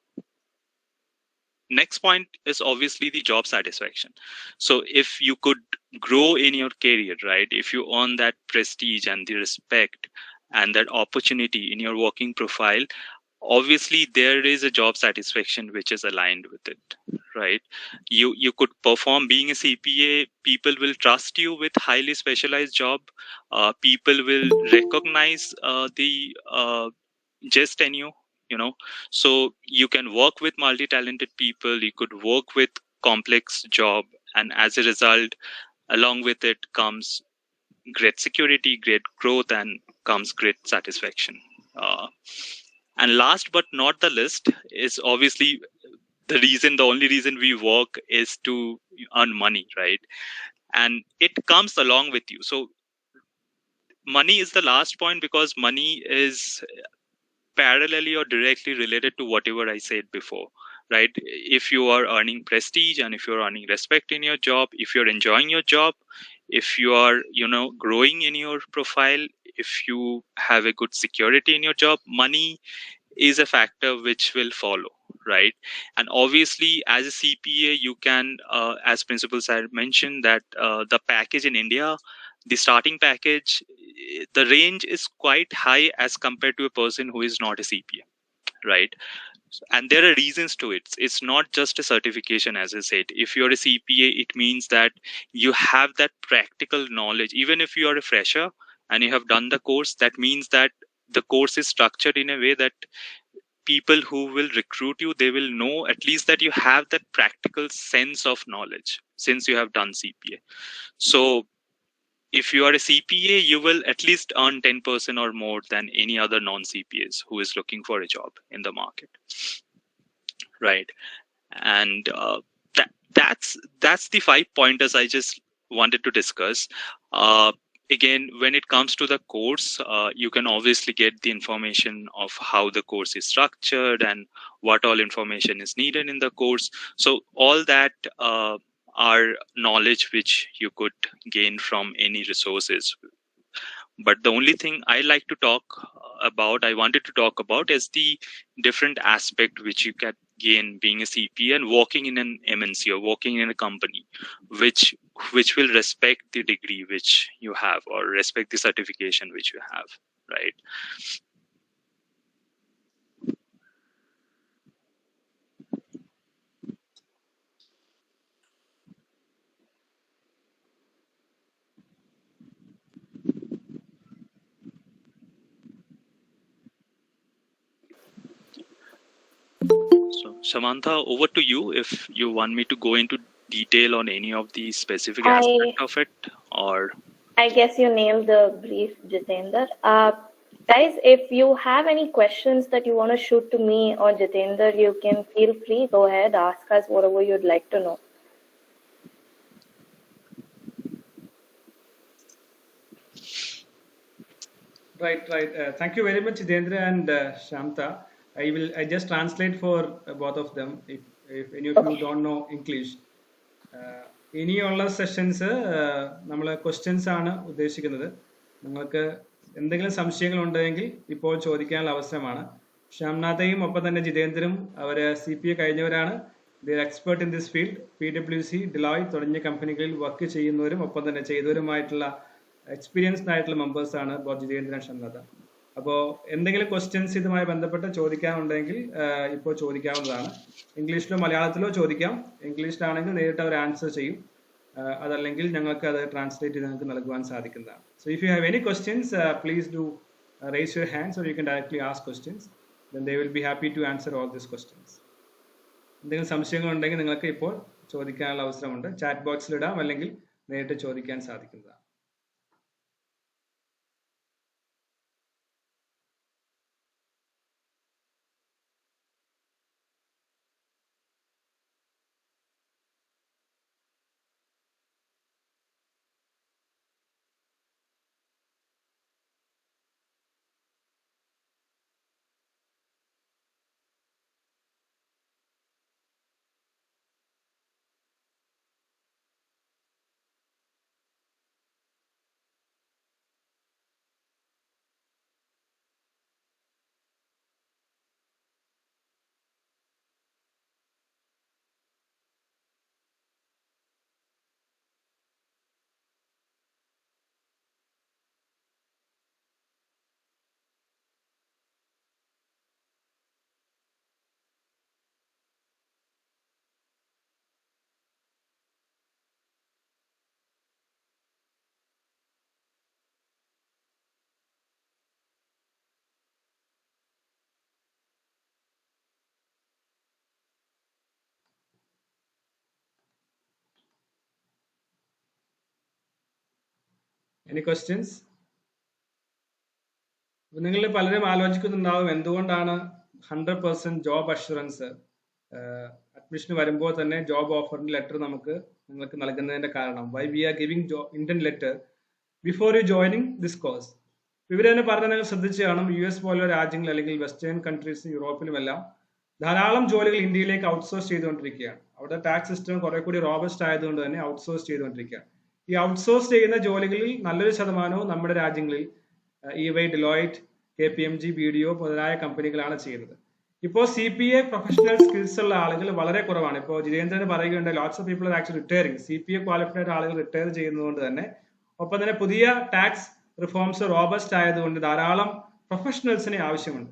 Next point is obviously the job satisfaction. So if you could grow in your career, right, if you earn that prestige and the respect and that opportunity in your working profile, obviously there is a job satisfaction which is aligned with it, right? You could perform. Being a CPA, people will trust you with highly specialized job. People will recognize the just in you, so you can work with multi-talented people, you could work with complex job, and as a result, along with it comes great security, great growth, and comes great satisfaction. And last but not the least is obviously the only reason we work is to earn money, right? And it comes along with you. So money is the last point, because money is parallelly or directly related to whatever I said before, right? If you are earning prestige and if you're earning respect in your job, if you're enjoying your job, if you are, growing in your profile, if you have a good security in your job, money is a factor which will follow, right? And obviously, as a CPA, you can, as Principal Sir mentioned, that the package in India, the starting package, the range is quite high as compared to a person who is not a CPA, right? And there are reasons to it. It's not just a certification, as I said. If you're a CPA, it means that you have that practical knowledge. Even if you are a fresher and you have done the course, that means that the course is structured in a way that people who will recruit you, they will know at least that you have that practical sense of knowledge since you have done CPA. So if you are a CPA, you will at least earn 10% or more than any other non-CPAs who is looking for a job in the market, right? And that's the 5 pointers I just wanted to discuss. Again, when it comes to the course, you can obviously get the information of how the course is structured and what all information is needed in the course. So all that are knowledge which you could gain from any resources. But the only thing I wanted to talk about is the different aspect which you can gain being a CPA and working in an MNC or working in a company, which will respect the degree which you have or respect the certification which you have, right? So Samantha, over to you if you want me to go into detail on any of the specific aspect of it, or I guess you nailed the brief, Jitendra. Guys, if you have any questions that you want to shoot to me or Jitendra, you can feel free. Go ahead, ask us whatever you'd like to know. Right. Thank you very much, Jitendra and Shamta. I just translate for both of them if any of you don't know English. ഇനിയുള്ള sessions നമ്മൾ questions ആണ് ഉദ്ദേശിക്കുന്നത്. നിങ്ങൾക്ക് എന്തെങ്കിലും സംശയങ്ങൾ ഉണ്ടെങ്കിൽ ഇപ്പോൾ ചോദിക്കാനുള്ള അവസരമാണ്. ഷ്യാംനാഥയും ഒപ്പം തന്നെ ജിതേന്ദ്രനും അവർ CPA കഴിഞ്ഞവരാണ്. They're expert in this field. PwC, Deloitte തുടങ്ങിയ കമ്പനികളിൽ വർക്ക് ചെയ്യുന്നവരും ഒപ്പം തന്നെ ചെയ്തവരുമായിട്ടുള്ള എക്സ്പീരിയൻസ്ഡ് ആയിട്ടുള്ള മെമ്പേഴ്സാണ് ജിതേന്ദ്രൻ, ഷ്യാംനാഥ. അപ്പോൾ എന്തെങ്കിലും ക്വസ്റ്റ്യൻസ് ഇതുമായി ബന്ധപ്പെട്ട് ചോദിക്കാനുണ്ടെങ്കിൽ ഇപ്പോൾ ചോദിക്കാവുന്നതാണ്. ഇംഗ്ലീഷിലോ മലയാളത്തിലോ ചോദിക്കാം. ഇംഗ്ലീഷിലാണെങ്കിൽ നേരിട്ട് അവർ ആൻസർ ചെയ്യും. അതല്ലെങ്കിൽ ഞങ്ങൾക്ക് അത് ട്രാൻസ്ലേറ്റ് ചെയ്ത് നിങ്ങൾക്ക് നൽകുവാൻ സാധിക്കുന്നതാണ്. So if you have any questions please do raise your hands or you can directly ask questions. Then they will be happy to answer all these questions. എന്തെങ്കിലും സംശയങ്ങളുണ്ടെങ്കിൽ നിങ്ങൾക്ക് ഇപ്പോൾ ചോദിക്കാനുള്ള അവസരമുണ്ട്. ചാറ്റ് ബോക്സിലിടാം അല്ലെങ്കിൽ നേരിട്ട് ചോദിക്കാൻ സാധിക്കുന്നതാണ്. Any questions? നിങ്ങൾ പലരും ആലോചിക്കുന്നുണ്ടാവും എന്തുകൊണ്ടാണ് 100% ജോബ് അഷുറൻസ് അഡ്മിഷന് വരുമ്പോൾ തന്നെ ജോബ് ഓഫറിന്റെ ലെറ്റർ നിങ്ങൾക്ക് നൽകുന്നതിന്റെ കാരണം. Why we are giving intern letter before you joining this course. ഇവർ തന്നെ പറഞ്ഞ ശ്രദ്ധിച്ചു കാണും, US പോലുള്ള രാജ്യങ്ങൾ അല്ലെങ്കിൽ വെസ്റ്റേൺ കൺട്രീസ് യൂറോപ്പിലുമെല്ലാം ധാരാളം ജോലികൾ ഇന്ത്യയിലേക്ക് ഔട്ട്സോഴ്സ് ചെയ്തുകൊണ്ടിരിക്കുകയാണ്. അവിടെ ടാക്സ് സിസ്റ്റം കുറെ കൂടി റോബസ്റ്റ് ആയതുകൊണ്ട് തന്നെ ഔട്ട്സോഴ്സ് ചെയ്തുകൊണ്ടിരിക്കുകയാണ്. ഈ ഔട്ട്സോഴ്സ് ചെയ്യുന്ന ജോലികളിൽ നല്ലൊരു ശതമാനവും നമ്മുടെ രാജ്യങ്ങളിൽ EY, ഡിലോയിറ്റ്, KPMG, BDO മുതലായ കമ്പനികളാണ് ചെയ്യുന്നത്. ഇപ്പോൾ CPA പ്രൊഫഷണൽ സ്കിൽസ് ഉള്ള ആളുകൾ വളരെ കുറവാണ്. ഇപ്പോൾ ജിതേന്ദ്രന് പറയുകയുണ്ട്, lots of people are actually retiring. CPA qualified ആളുകൾ റിട്ടയർ ചെയ്യുന്നതുകൊണ്ട് തന്നെ, ഒപ്പം തന്നെ പുതിയ ടാക്സ് റിഫോംസ് റോബസ്റ്റ് ആയതുകൊണ്ട് ധാരാളം പ്രൊഫഷണൽസിനെ ആവശ്യമുണ്ട്.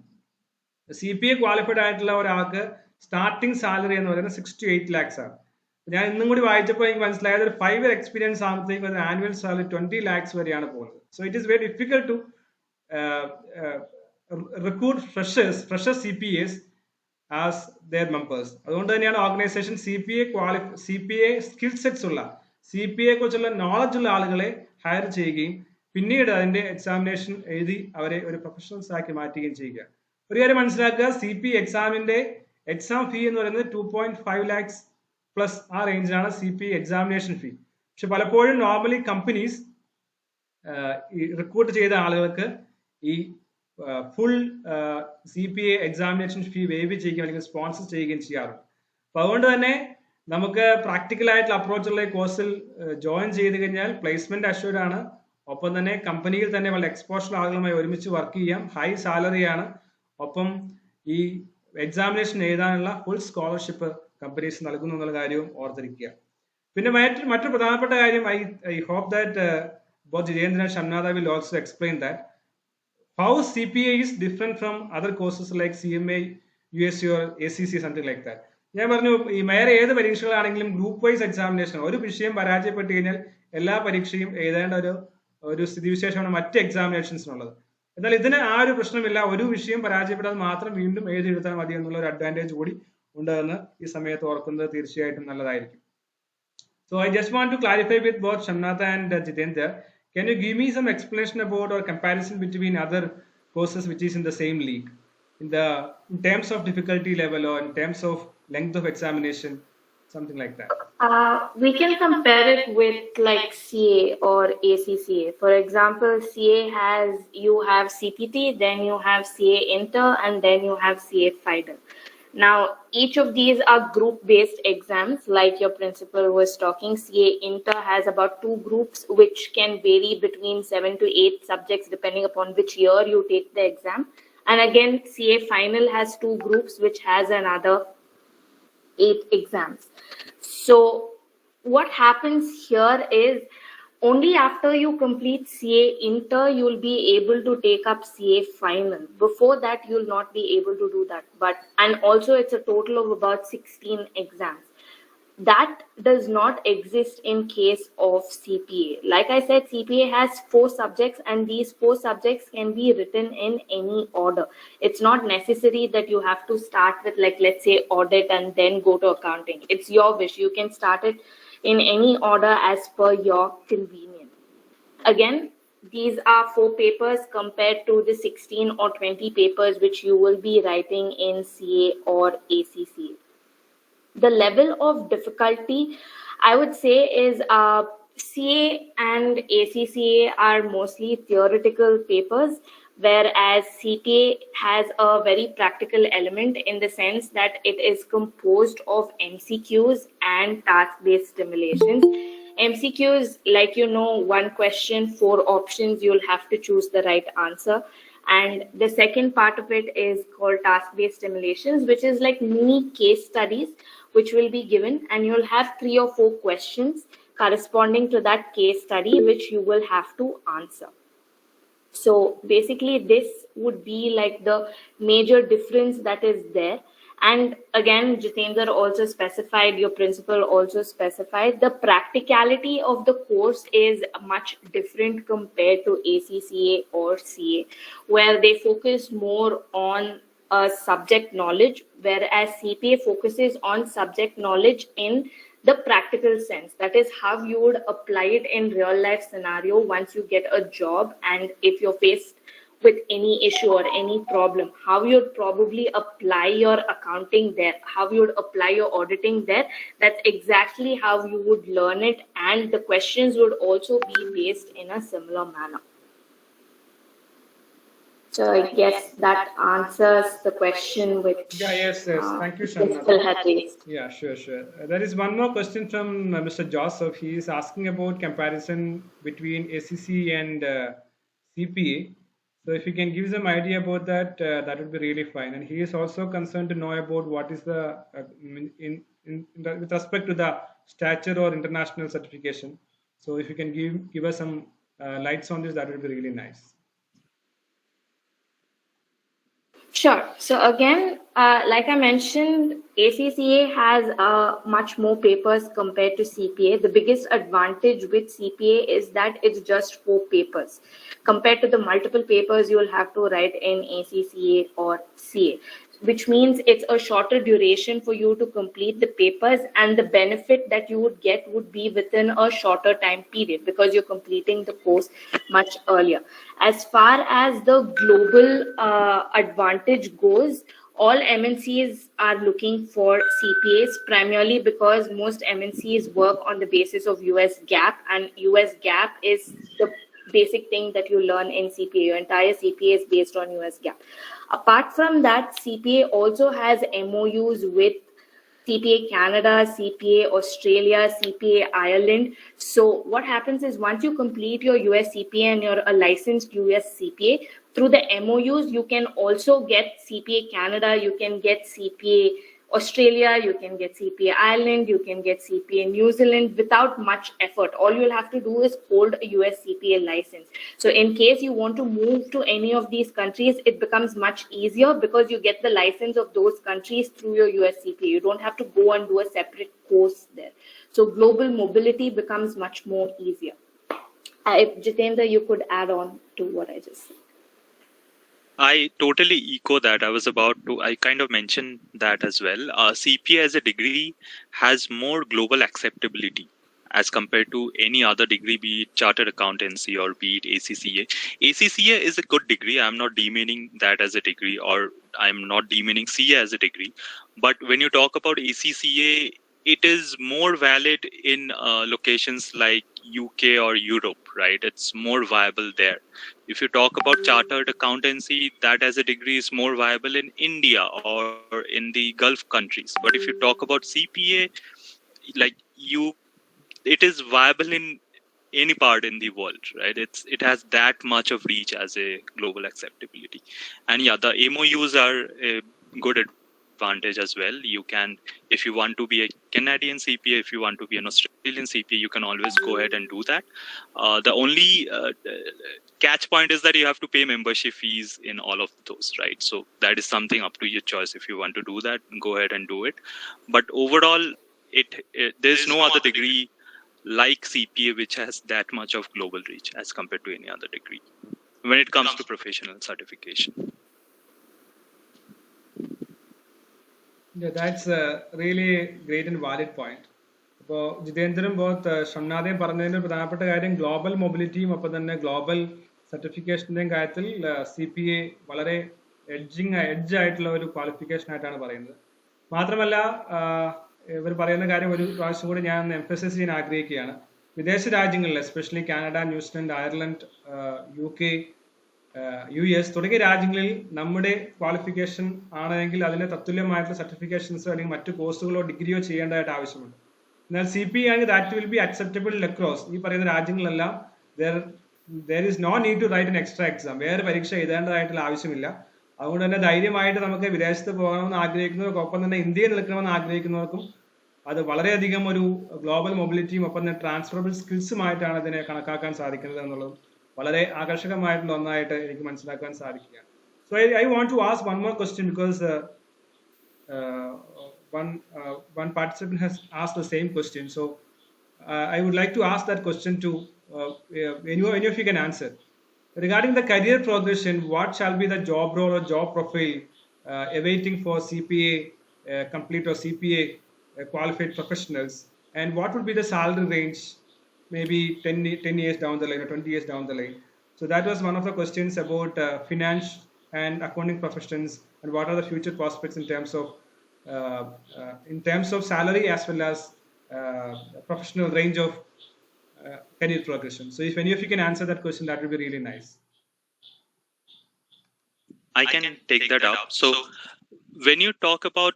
CPA ക്വാളിഫൈഡ് ആയിട്ടുള്ള ഒരാൾക്ക് സ്റ്റാർട്ടിംഗ് സാലറി എന്ന് പറയുന്നത് 6 to 8 lakhs ആണ്. ഞാൻ ഇന്നും കൂടി വായിച്ചപ്പോൾ എനിക്ക് മനസ്സിലായത് ഒരു 5 year എക്സ്പീരിയൻസ് ആകുമ്പോഴത്തേക്കും ഒരു ആനുവൽ സാലറി 20 lakhs വരെയാണ് പോകുന്നത്. So it is very difficult to recruit freshers CPAs as their members. അതുകൊണ്ട് തന്നെയാണ് ഓർഗനൈസേഷൻ CPA സ്കിൽ സെറ്റ്സ് ഉള്ള, CPA കുറിച്ചുള്ള നോളജ് ഉള്ള ആളുകളെ ഹയർ ചെയ്യുകയും പിന്നീട് അതിന്റെ എക്സാമിനേഷൻ എഴുതി അവരെ ഒരു പ്രൊഫഷണൽസ് ആക്കി മാറ്റുകയും ചെയ്യുക. ഒരു കാര്യം മനസ്സിലാക്കുക, CPA എക്സാമിന്റെ എക്സാം ഫീ എന്ന് പറയുന്നത് 2.5 lakhs പ്ലസ് ആ റേഞ്ചിലാണ് CPA എക്സാമിനേഷൻ ഫീ. പക്ഷെ പലപ്പോഴും നോർമലി കമ്പനീസ് റിക്രൂട്ട് ചെയ്ത ആളുകൾക്ക് ഈ ഫുൾ CPA എക്സാമിനേഷൻ ഫീ വേവ് ചെയ്യുകയും അല്ലെങ്കിൽ സ്പോൺസർ ചെയ്യുകയും ചെയ്യാറുണ്ട്. അപ്പൊ അതുകൊണ്ട് തന്നെ നമുക്ക് പ്രാക്ടിക്കൽ ആയിട്ടുള്ള അപ്രോച്ചുള്ള കോഴ്സിൽ ജോയിൻ ചെയ്ത് കഴിഞ്ഞാൽ പ്ലേസ്മെന്റ് അഷ്യൂർഡ് ആണ്. ഒപ്പം തന്നെ കമ്പനിയിൽ തന്നെ വളരെ എക്സ്പോഷർ ആളുകളുമായി ഒരുമിച്ച് വർക്ക് ചെയ്യാം, ഹൈ സാലറിയാണ്. ഒപ്പം ഈ എക്സാമിനേഷൻ എഴുതാനുള്ള ഫുൾ സ്കോളർഷിപ്പ് കമ്പനീസ് നൽകുന്നു എന്നുള്ള കാര്യവും ഓർത്തിരിക്കുക. പിന്നെ മറ്റൊരു പ്രധാനപ്പെട്ട കാര്യം, I hope that both Jitendra and Shamnada will also explain that how CPA is different from other courses like CMA, USC or ACC, something like that. ഞാൻ പറഞ്ഞു, ഈ വേറെ ഏത് പരീക്ഷകളാണെങ്കിലും ഗ്രൂപ്പ് വൈസ് എക്സാമിനേഷൻ, ഒരു വിഷയം പരാജയപ്പെട്ട് കഴിഞ്ഞാൽ എല്ലാ പരീക്ഷയും എഴുതേണ്ട ഒരു സ്ഥിതിവിശേഷമാണ് മറ്റ് എക്സാമിനേഷൻസിനുള്ളത്. എന്നാൽ ഇതിന് ആ ഒരു പ്രശ്നമില്ല. ഒരു വിഷയം പരാജയപ്പെടാൻ മാത്രം വീണ്ടും എഴുതിയെടുത്താൽ മതി എന്നുള്ള ഒരു അഡ്വാൻറ്റേജ് കൂടി ഉണ്ടെന്ന് ഈ സമയത്ത് ഓർക്കുന്നത് തീർച്ചയായിട്ടും നല്ലതായിരിക്കും. So I just want to clarify with both Shamnata and Jitendra. Can you give me some explanation about or comparison between other courses which is in the same league, in terms of difficulty level or in terms of length of examination, something like that? We can compare it with like CA or ACCA. For example, you have CPT, then you have CA Inter, and then you have CA Final. Now, each of these are group-based exams, like your principal was talking. CA Inter has about 2 groups, which can vary between 7 to 8 subjects, depending upon which year you take the exam. And again, CA Final has 2 groups, which has another 8 exams. So what happens here is, only after you complete CA Inter, you'll be able to take up CA Final. Before that, you'll not be able to do that. And also it's a total of about 16 exams. That does not exist in case of CPA. Like I said, CPA has 4 subjects, and these 4 subjects can be written in any order. It's not necessary that you have to start with, like, let's say audit and then go to accounting. It's your wish. You can start it in any order as per your convenience. Again, these are 4 papers compared to the 16 or 20 papers which you will be writing in CA or ACCA. The level of difficulty, I would say, is CA and ACCA are mostly theoretical papers, whereas CPA has a very practical element in the sense that it is composed of MCQs and task-based simulations. MCQs, like, 1 question, 4 options, you'll have to choose the right answer. And the second part of it is called task-based simulations, which is like mini case studies, which will be given, and you'll have 3 or 4 questions corresponding to that case study, which you will have to answer. So basically, this would be like the major difference that is there. And again, Jitendra also specified, your principal also specified, the practicality of the course is much different compared to ACCA or CA, where they focus more on subject knowledge, whereas CPA focuses on subject knowledge in the practical sense. That is how you would apply it in real life scenario once you get a job, and if you're faced with any issue or any problem, how you'd probably apply your accounting there, how you would apply your auditing there. That's exactly how you would learn it, and the questions would also be based in a similar manner. So I guess that answers the question which Yes. Thank you, Principal Shanna. had raised. Yeah, sure. There is one more question from Mr. Joseph. He is asking about comparison between ACC and CPA. So if you can give some idea about that, that would be really fine. And he is also concerned to know about what is the with respect to the stature or international certification. So if you can give us some lights on this, that would be really nice. Sure. So again, like I mentioned, ACCA has much more papers compared to CPA. The biggest advantage with CPA is that it's just 4 papers compared to the multiple papers you will have to write in ACCA or CA, which means it's a shorter duration for you to complete the papers, and the benefit that you would get would be within a shorter time period because you're completing the course much earlier. As far as the global advantage goes, all MNCs are looking for CPAs primarily because most MNCs work on the basis of US GAAP, and US GAAP is the basic thing that you learn in CPA. Your entire CPA is based on US GAAP. Apart from that, CPA also has MOUs with CPA Canada, CPA Australia, CPA Ireland. So what happens is once you complete your US CPA and you're a licensed US CPA, through the MOUs, you can also get CPA Canada, you can get CPA Australia, you can get CPA Ireland, you can get CPA New Zealand without much effort. All you'll have to do is hold a US CPA license. So in case you want to move to any of these countries, it becomes much easier because you get the license of those countries through your US CPA. You don't have to go and do a separate course there. So global mobility becomes much more easier. If Jitendra, you could add on to what I just said. I totally echo that. I kind of mentioned that as well. CPA as a degree has more global acceptability as compared to any other degree, be it chartered accountancy or be it ACCA. ACCA is a good degree. I'm not demeaning that as a degree, or I'm not demeaning CA as a degree. But when you talk about ACCA, it is more valid in locations like UK or Europe, right? It's more viable there. If you talk about chartered accountancy, that as a degree is more viable in India or in the Gulf countries. But if you talk about CPA, like it is viable in any part in the world, right? It has that much of reach as a global acceptability. And yeah, the MOUs are a good advantage as well. You can, if you want to be a Canadian CPA, if you want to be an Australian CPA, you can always go ahead and do that. The only catch point is that you have to pay membership fees in all of those, right? So that is something up to your choice. If you want to do that, go ahead and do it. But overall, there's no other degree like CPA which has that much of global reach as compared to any other degree when it comes to professional certification. Yeah, that's a really great and valid point. അപ്പോൾ Jithendran both ഷംനാദയും പറഞ്ഞതിൻ്റെ പ്രധാനപ്പെട്ട കാര്യം global മൊബിലിറ്റിയും ഒപ്പം തന്നെ global സർട്ടിഫിക്കേഷൻ്റെയും കാര്യത്തിൽ CPA വളരെ edge ആയിട്ടുള്ള ഒരു ക്വാളിഫിക്കേഷൻ ആയിട്ടാണ് പറയുന്നത്. മാത്രമല്ല ഇവർ പറയുന്ന കാര്യം ഒരു പ്രാവശ്യം കൂടി ഞാൻ എംഫസൈസ് ചെയ്യാൻ ആഗ്രഹിക്കുകയാണ്. വിദേശ രാജ്യങ്ങളിൽ especially Canada, New Zealand, Ireland, UK, US തുടങ്ങിയ രാജ്യങ്ങളിൽ നമ്മുടെ ക്വാളിഫിക്കേഷൻ ആണെങ്കിൽ അതിന് തത്തുല്യമായിട്ടുള്ള സർട്ടിഫിക്കേഷൻസോ അല്ലെങ്കിൽ മറ്റു കോഴ്സുകളോ ഡിഗ്രിയോ ചെയ്യേണ്ടതായിട്ട് ആവശ്യമുണ്ട്. എന്നാൽ CPA ആണെങ്കിൽ that will be acceptable across ഈ പറയുന്ന രാജ്യങ്ങളെല്ലാം there is no need to write an extra exam. വേറെ പരീക്ഷ എഴുതേണ്ടതായിട്ടുള്ള ആവശ്യമില്ല. അതുകൊണ്ട് തന്നെ ധൈര്യമായിട്ട് നമുക്ക് വിദേശത്ത് പോകണമെന്ന് ആഗ്രഹിക്കുന്നവർക്കും ഒപ്പം തന്നെ ഇന്ത്യയിൽ നിൽക്കണമെന്ന് ആഗ്രഹിക്കുന്നവർക്കും അത് വളരെയധികം ഒരു ഗ്ലോബൽ മൊബിലിറ്റിയും ഒപ്പം തന്നെ ട്രാൻസ്ഫറബിൾ സ്കിൽസുമായിട്ടാണ് ഇതിനെ കണക്കാക്കാൻ സാധിക്കുന്നത് എന്നുള്ളത് വളരെ ആകർഷകമായിട്ടുള്ള ഒന്നായിട്ട് എനിക്ക് മനസ്സിലാക്കാൻ സാധിക്കുകയാണ്. So I want to ask one more question because one participant has asked the same question. So I would like to ask that question to any of you can answer. Regarding the career progression, what shall be the job role or job profile awaiting for CPA complete or CPA qualified professionals, and what would be the salary range maybe 10 years down the line or 20 years down the line? So that was one of the questions about finance and accounting professions, and what are the future prospects in terms of salary as well as professional range of career progression. So if any of you can answer that question, that would be really nice. I can take that up. So when you talk about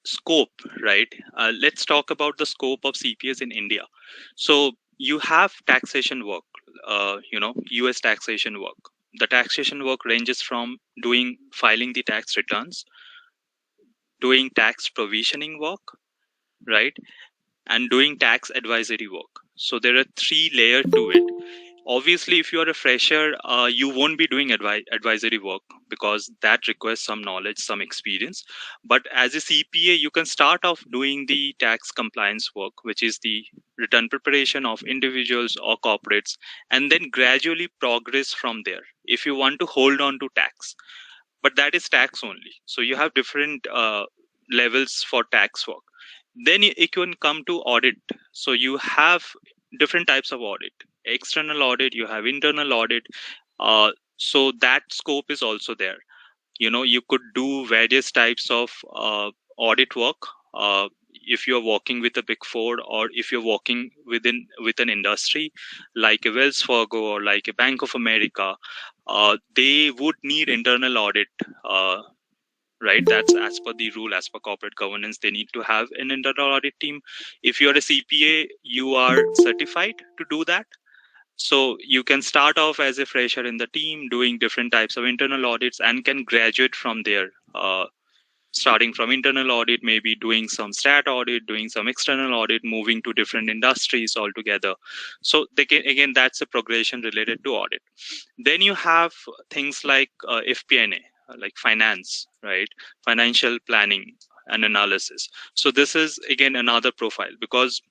scope, right? Let's talk about the scope of CPAs in India. So you have taxation work, US taxation work. The taxation work ranges from filing the tax returns, doing tax provisioning work, right? And doing tax advisory work. So there are three layers to it. Obviously, if you are a fresher, you won't be doing advisory work because that requires some knowledge, some experience. But as a CPA, you can start off doing the tax compliance work, which is the return preparation of individuals or corporates, and then gradually progress from there if you want to hold on to tax. But that is tax only. So you have different levels for tax work. Then it can come to audit. So you have different types of audit: external audit, you have internal audit. So that scope is also there. You could do various types of audit work. If you're working with a big four, or if you're working with an industry like a Wells Fargo or like a Bank of America, they would need internal audit. Right, that's as per the rule, as per corporate governance, they need to have an internal audit team. If you're a CPA, you are certified to do that. So you can start off as a fresher in the team doing different types of internal audits and can graduate from there. Starting from internal audit, maybe doing some stat audit, doing some external audit, moving to different industries altogether. So again, that's a progression related to audit. Then you have things like FP&A, like finance, right? Financial planning and analysis. So this is again another profile, because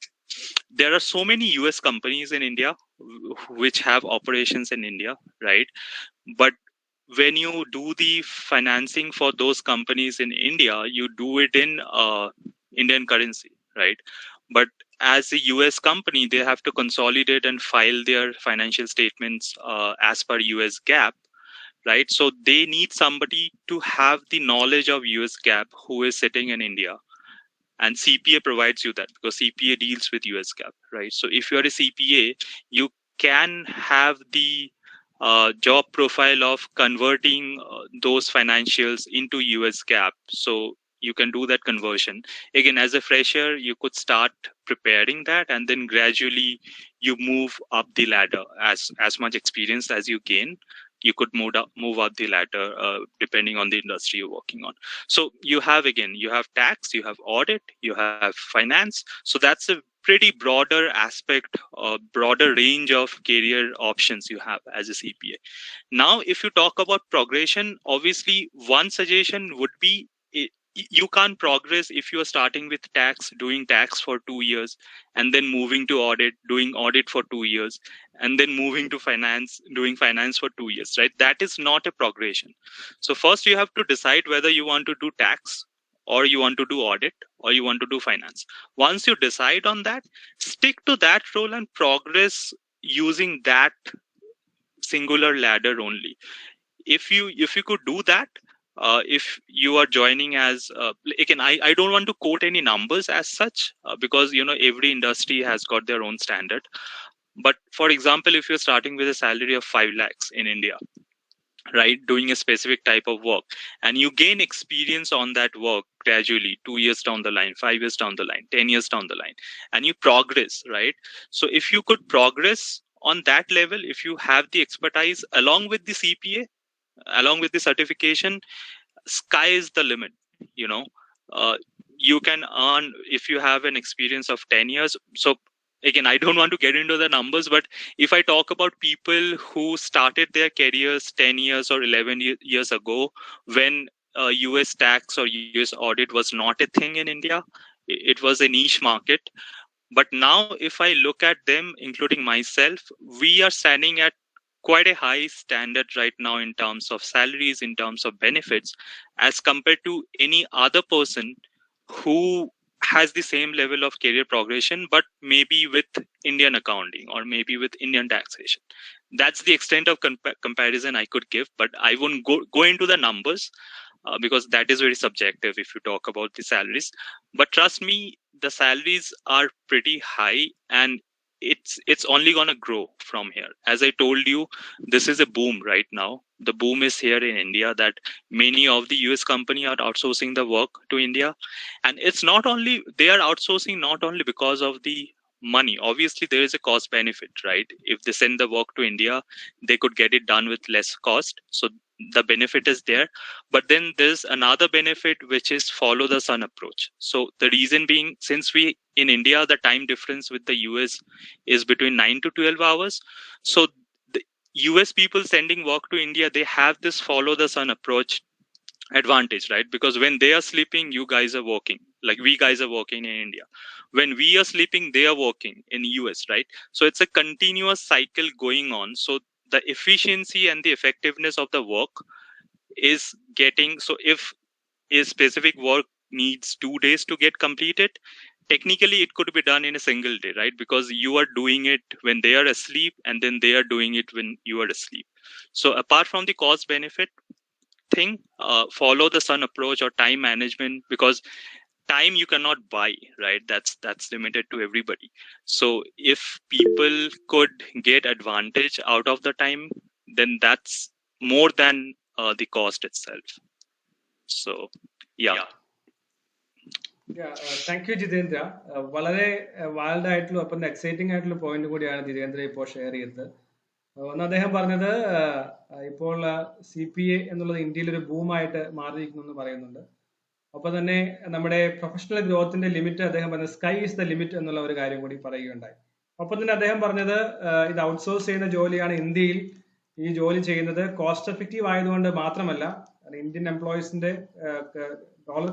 there are so many US companies in India which have operations in India, right? But when you do the financing for those companies in India, you do it in Indian currency, right? But as a US company, they have to consolidate and file their financial statements as per US GAAP, right? So they need somebody to have the knowledge of US GAAP who is sitting in India. And CPA provides you that, because CPA deals with US GAAP, right? So if you're a CPA, you can have the job profile of converting those financials into US GAAP. So you can do that conversion. Again, as a fresher, you could start preparing that, and then gradually you move up the ladder. As much experience as you gain, you could move up the ladder depending on the industry you're working on. So you have tax, you have audit, you have finance. So that's a pretty broader aspect, broader range of career options you have as a CPA. Now, if you talk about progression, obviously one suggestion would be, you can't progress if you're starting with tax, doing tax for 2 years, and then moving to audit, doing audit for 2 years, and then moving to finance, doing finance for 2 years, right? That is not a progression. So first you have to decide whether you want to do tax, or you want to do audit, or you want to do finance. Once you decide on that, stick to that role and progress using that singular ladder only. If you could do that, if you are joining as again, I don't want to quote any numbers as such, because every industry has got their own standard. But for example, if you're starting with a salary of 5 lakhs in India, right, doing a specific type of work, and you gain experience on that work gradually, 2 years down the line, 5 years down the line, 10 years down the line, and you progress, right? So if you could progress on that level, if you have the expertise along with the CPA, along with the certification, sky is the limit. you know uh, you can earn, if you have an experience of 10 years. So again, I don't want to get into the numbers, but if I talk about people who started their careers 10 years or 11 years ago, when US tax or US audit was not a thing in India, it was a niche market. But now if I look at them, including myself, we are standing at quite a high standard right now in terms of salaries, in terms of benefits, as compared to any other person who has the same level of career progression, but maybe with Indian accounting or maybe with Indian taxation. That's the extent of comparison I could give, but I won't go into the numbers, because that is very subjective if you talk about the salaries. But trust me, the salaries are pretty high, and it's only going to grow from here. As I told you, this is a boom right now. The boom is here in India, that many of the US company are outsourcing the work to India. And it's not only, they are outsourcing not only because of the money. Obviously there is a cost benefit, right? If they send the work to India, they could get it done with less cost, so the benefit is there. But then there's another benefit, which is follow the sun approach. So the reason being, since we in India, the time difference with the US is between 9 to 12 hours. So the US people sending work to India, they have this follow the sun approach advantage, right? Because when they are sleeping, you guys are working. Like we guys are working in India. When we are sleeping, they are working in US, right? So it's a continuous cycle going on. So the efficiency and the effectiveness of the work is getting, so if a specific work needs 2 days to get completed, technically it could be done in a single day, right? Because you are doing it when they are asleep, and then they are doing it when you are asleep. So apart from the cost benefit thing, follow the sun approach or time management, because time you cannot buy, right? That's limited to everybody. So if people could get advantage out of the time, then that's more than the cost itself. So yeah. Thank you Jitendra. വളരെ wild ആയിട്ടുള്ള അപ്പം exciting ആയിട്ടുള്ള point കൂടിയാണ് ജിതേന്ദ്ര ഇപ്പോൾ share ചെയ്തത്. ഒന്ന് അദ്ദേഹം പറഞ്ഞത് ഇപ്പോൾ CPA എന്നുള്ളത് ഇന്ത്യയിൽ ഒരു ബൂമായിട്ട് മാറിയിരിക്കുന്നു എന്ന് പറയുന്നുണ്ട്. ഒപ്പം തന്നെ നമ്മുടെ പ്രൊഫഷണൽ ഗ്രോത്തിന്റെ ലിമിറ്റ് അദ്ദേഹം പറഞ്ഞത് സ്കൈ ഇസ് ദ ലിമിറ്റ് എന്നുള്ള ഒരു കാര്യം കൂടി പറയുകയുണ്ടായി. ഒപ്പം തന്നെ അദ്ദേഹം പറഞ്ഞത് ഇത് ഔട്ട്സോഴ്സ് ചെയ്യുന്ന ജോലിയാണ്. ഇന്ത്യയിൽ ഈ ജോലി ചെയ്യുന്നത് കോസ്റ്റ് എഫക്റ്റീവ് ആയതുകൊണ്ട് മാത്രമല്ല, ഇന്ത്യൻ എംപ്ലോയീസിന്റെ ഡോളർ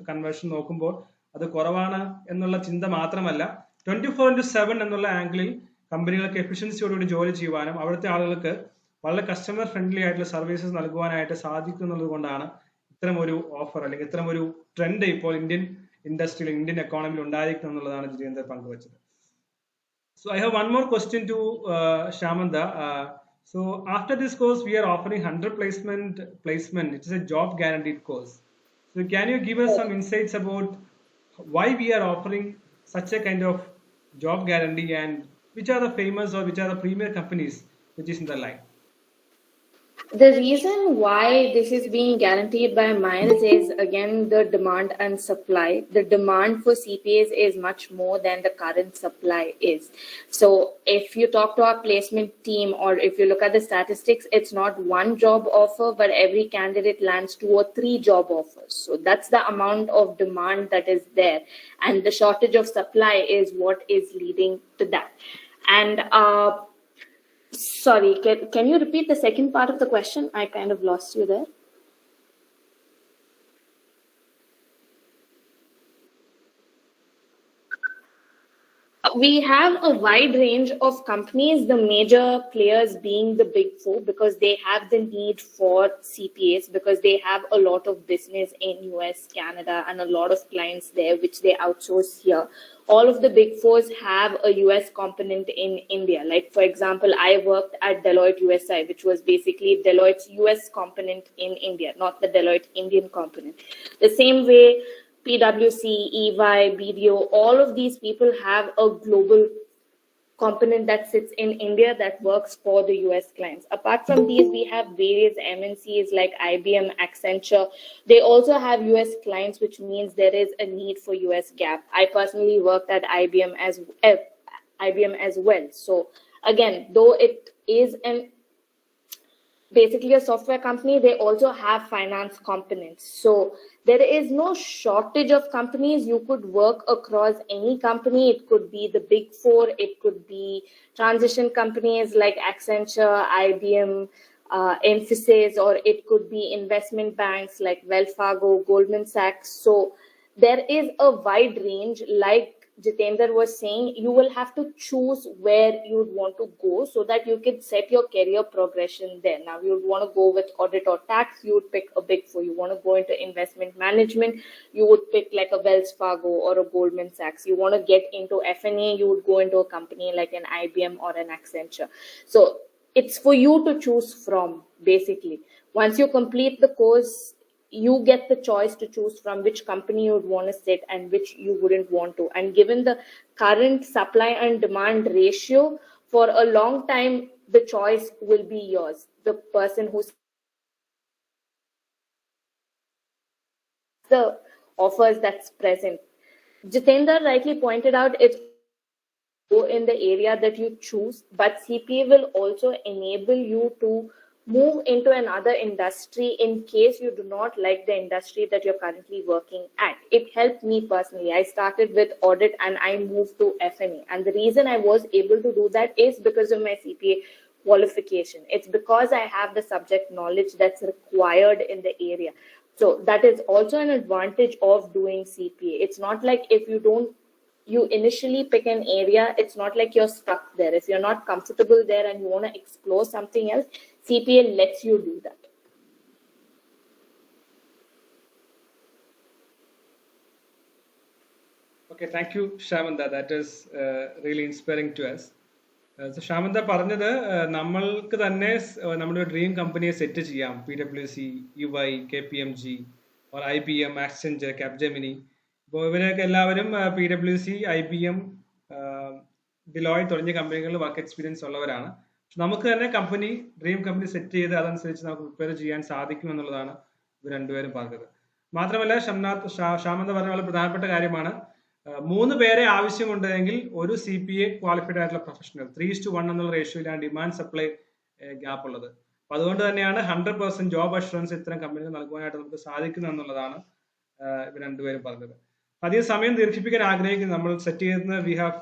കൺവേർഷൻ നോക്കുമ്പോൾ അത് കുറവാണ് എന്നുള്ള ചിന്ത മാത്രമല്ല, 24/7 എന്നുള്ള ആംഗിളിൽ കമ്പനികൾക്ക് എഫിഷ്യൻസിയോടുകൂടി ജോലി ചെയ്യുവാനും അവിടുത്തെ ആളുകൾക്ക് വളരെ കസ്റ്റമർ ഫ്രണ്ട്ലി ആയിട്ടുള്ള സർവീസസ് നൽകുവാനായിട്ട് സാധിക്കുന്നുള്ളത് കൊണ്ടാണ് ഇത്തരം ഒരു ഓഫർ അല്ലെങ്കിൽ ഇത്തരം ഒരു ട്രെൻഡ് ഇപ്പോൾ ഇന്ത്യൻ ഇൻഡസ്ട്രിയിൽ, ഇന്ത്യൻ എക്കോണമിയിൽ ഉണ്ടായിരിക്കുന്നു എന്നുള്ളതാണ് ജിതേന്ദ്ര പങ്കുവച്ചത്. So I have one more question to Shamanta. So after this course, we are offering 100 placement. It is a job guaranteed course. So can you give us some insights about why we are offering such a kind of job guarantee, and which are the famous or which are the premier companies which is in the line? The reason why this is being guaranteed by Miles is, again, the demand and supply. The demand for CPAs is much more than the current supply is. So if you talk to our placement team, or if you look at the statistics, it's not one job offer, but every candidate lands 2 or 3 job offers. So that's the amount of demand that is there. And the shortage of supply is what is leading to that. And sorry, can you repeat the second part of the question? I kind of lost you there. We have a wide range of companies, the major players being the big 4, because they have the need for CPAs, because they have a lot of business in US, Canada, and a lot of clients there, which they outsource here. All of the big 4s have a US component in India. Like, for example, I worked at Deloitte USI, which was basically Deloitte's US component in India, not the Deloitte Indian component. The same way, PwC, EY, BDO, all of these people have a global component that sits in India that works for the US clients. Apart from these, we have various MNCs like IBM, Accenture. They also have US clients, which means there is a need for US GAAP. I personally worked at IBM as well. So again, though it is basically a software company, they also have finance components. So there is no shortage of companies. You could work across any company. It could be the big 4, it could be transition companies like Accenture, IBM, Emphasis, or it could be investment banks like Wells Fargo, Goldman Sachs. So there is a wide range. Like Jitendra was saying, you will have to choose where you would want to go so that you can set your career progression there. Now, you would want to go with audit or tax, you would pick a big 4. You want to go into investment management, you would pick like a Wells Fargo or a Goldman Sachs. You want to get into F&A, you would go into a company like an IBM or an Accenture. So it's for you to choose from, basically. Once you complete the course, you get the choice to choose from which company you would want to sit and which you wouldn't want to. And given the current supply and demand ratio, for a long time, the choice will be yours. The person who's the offers that's present. Jitendra rightly pointed out it's in the area that you choose, but CPA will also enable you to move into another industry in case you do not like the industry that you're currently working at. It helped me personally. I started with audit and I moved to F&E. And the reason I was able to do that is because of my CPA qualification. It's because I have the subject knowledge that's required in the area. So that is also an advantage of doing CPA. It's not like if you initially pick an area, it's not like you're stuck there. If you're not comfortable there and you want to explore something else, CPA lets you do that. Okay, thank you, Shamanta. That is really inspiring to us. So ഷാമന്ത പറഞ്ഞത് നമ്മൾക്ക് തന്നെ നമ്മുടെ dream കമ്പനിയെ set ചെയ്യാം. PwC, EY, KPMG, or IBM, Accenture, Capgemini. ഇപ്പോൾ ഇവരൊക്കെ എല്ലാവരും PwC, IBM, Deloitte തുടങ്ങിയ കമ്പനികളിൽ വർക്ക് എക്സ്പീരിയൻസ് ഉള്ളവരാണ്. നമുക്ക് തന്നെ ഡ്രീം കമ്പനി സെറ്റ് ചെയ്ത് അതനുസരിച്ച് നമുക്ക് പ്രിപ്പയർ ചെയ്യാൻ സാധിക്കും എന്നുള്ളതാണ് ഇവർ രണ്ടുപേരും പറഞ്ഞത്. മാത്രമല്ല ഷാമന്ത പറഞ്ഞ വളരെ പ്രധാനപ്പെട്ട കാര്യമാണ്, 3 പേരെ ആവശ്യമുണ്ടെങ്കിൽ ഒരു CPA ക്വാളിഫൈഡ് ആയിട്ടുള്ള പ്രൊഫഷണൽ 3:1 എന്നുള്ള റേഷ്യോയിലാണ് ഡിമാൻഡ് സപ്ലൈ ഗ്യാപ്പ് ഉള്ളത്. അപ്പൊ അതുകൊണ്ട് തന്നെയാണ് 100% ജോബ് അഷുറൻസ് ഇത്തരം കമ്പനികൾ നൽകുവാനായിട്ട് നമുക്ക് സാധിക്കുന്നു എന്നുള്ളതാണ് ഇവർ രണ്ടുപേരും പറഞ്ഞത്. അധികം സമയം ദീർഘിപ്പിക്കാൻ ആഗ്രഹിക്കുന്നത് നമ്മൾ സെറ്റ് ചെയ്യുന്നത് we have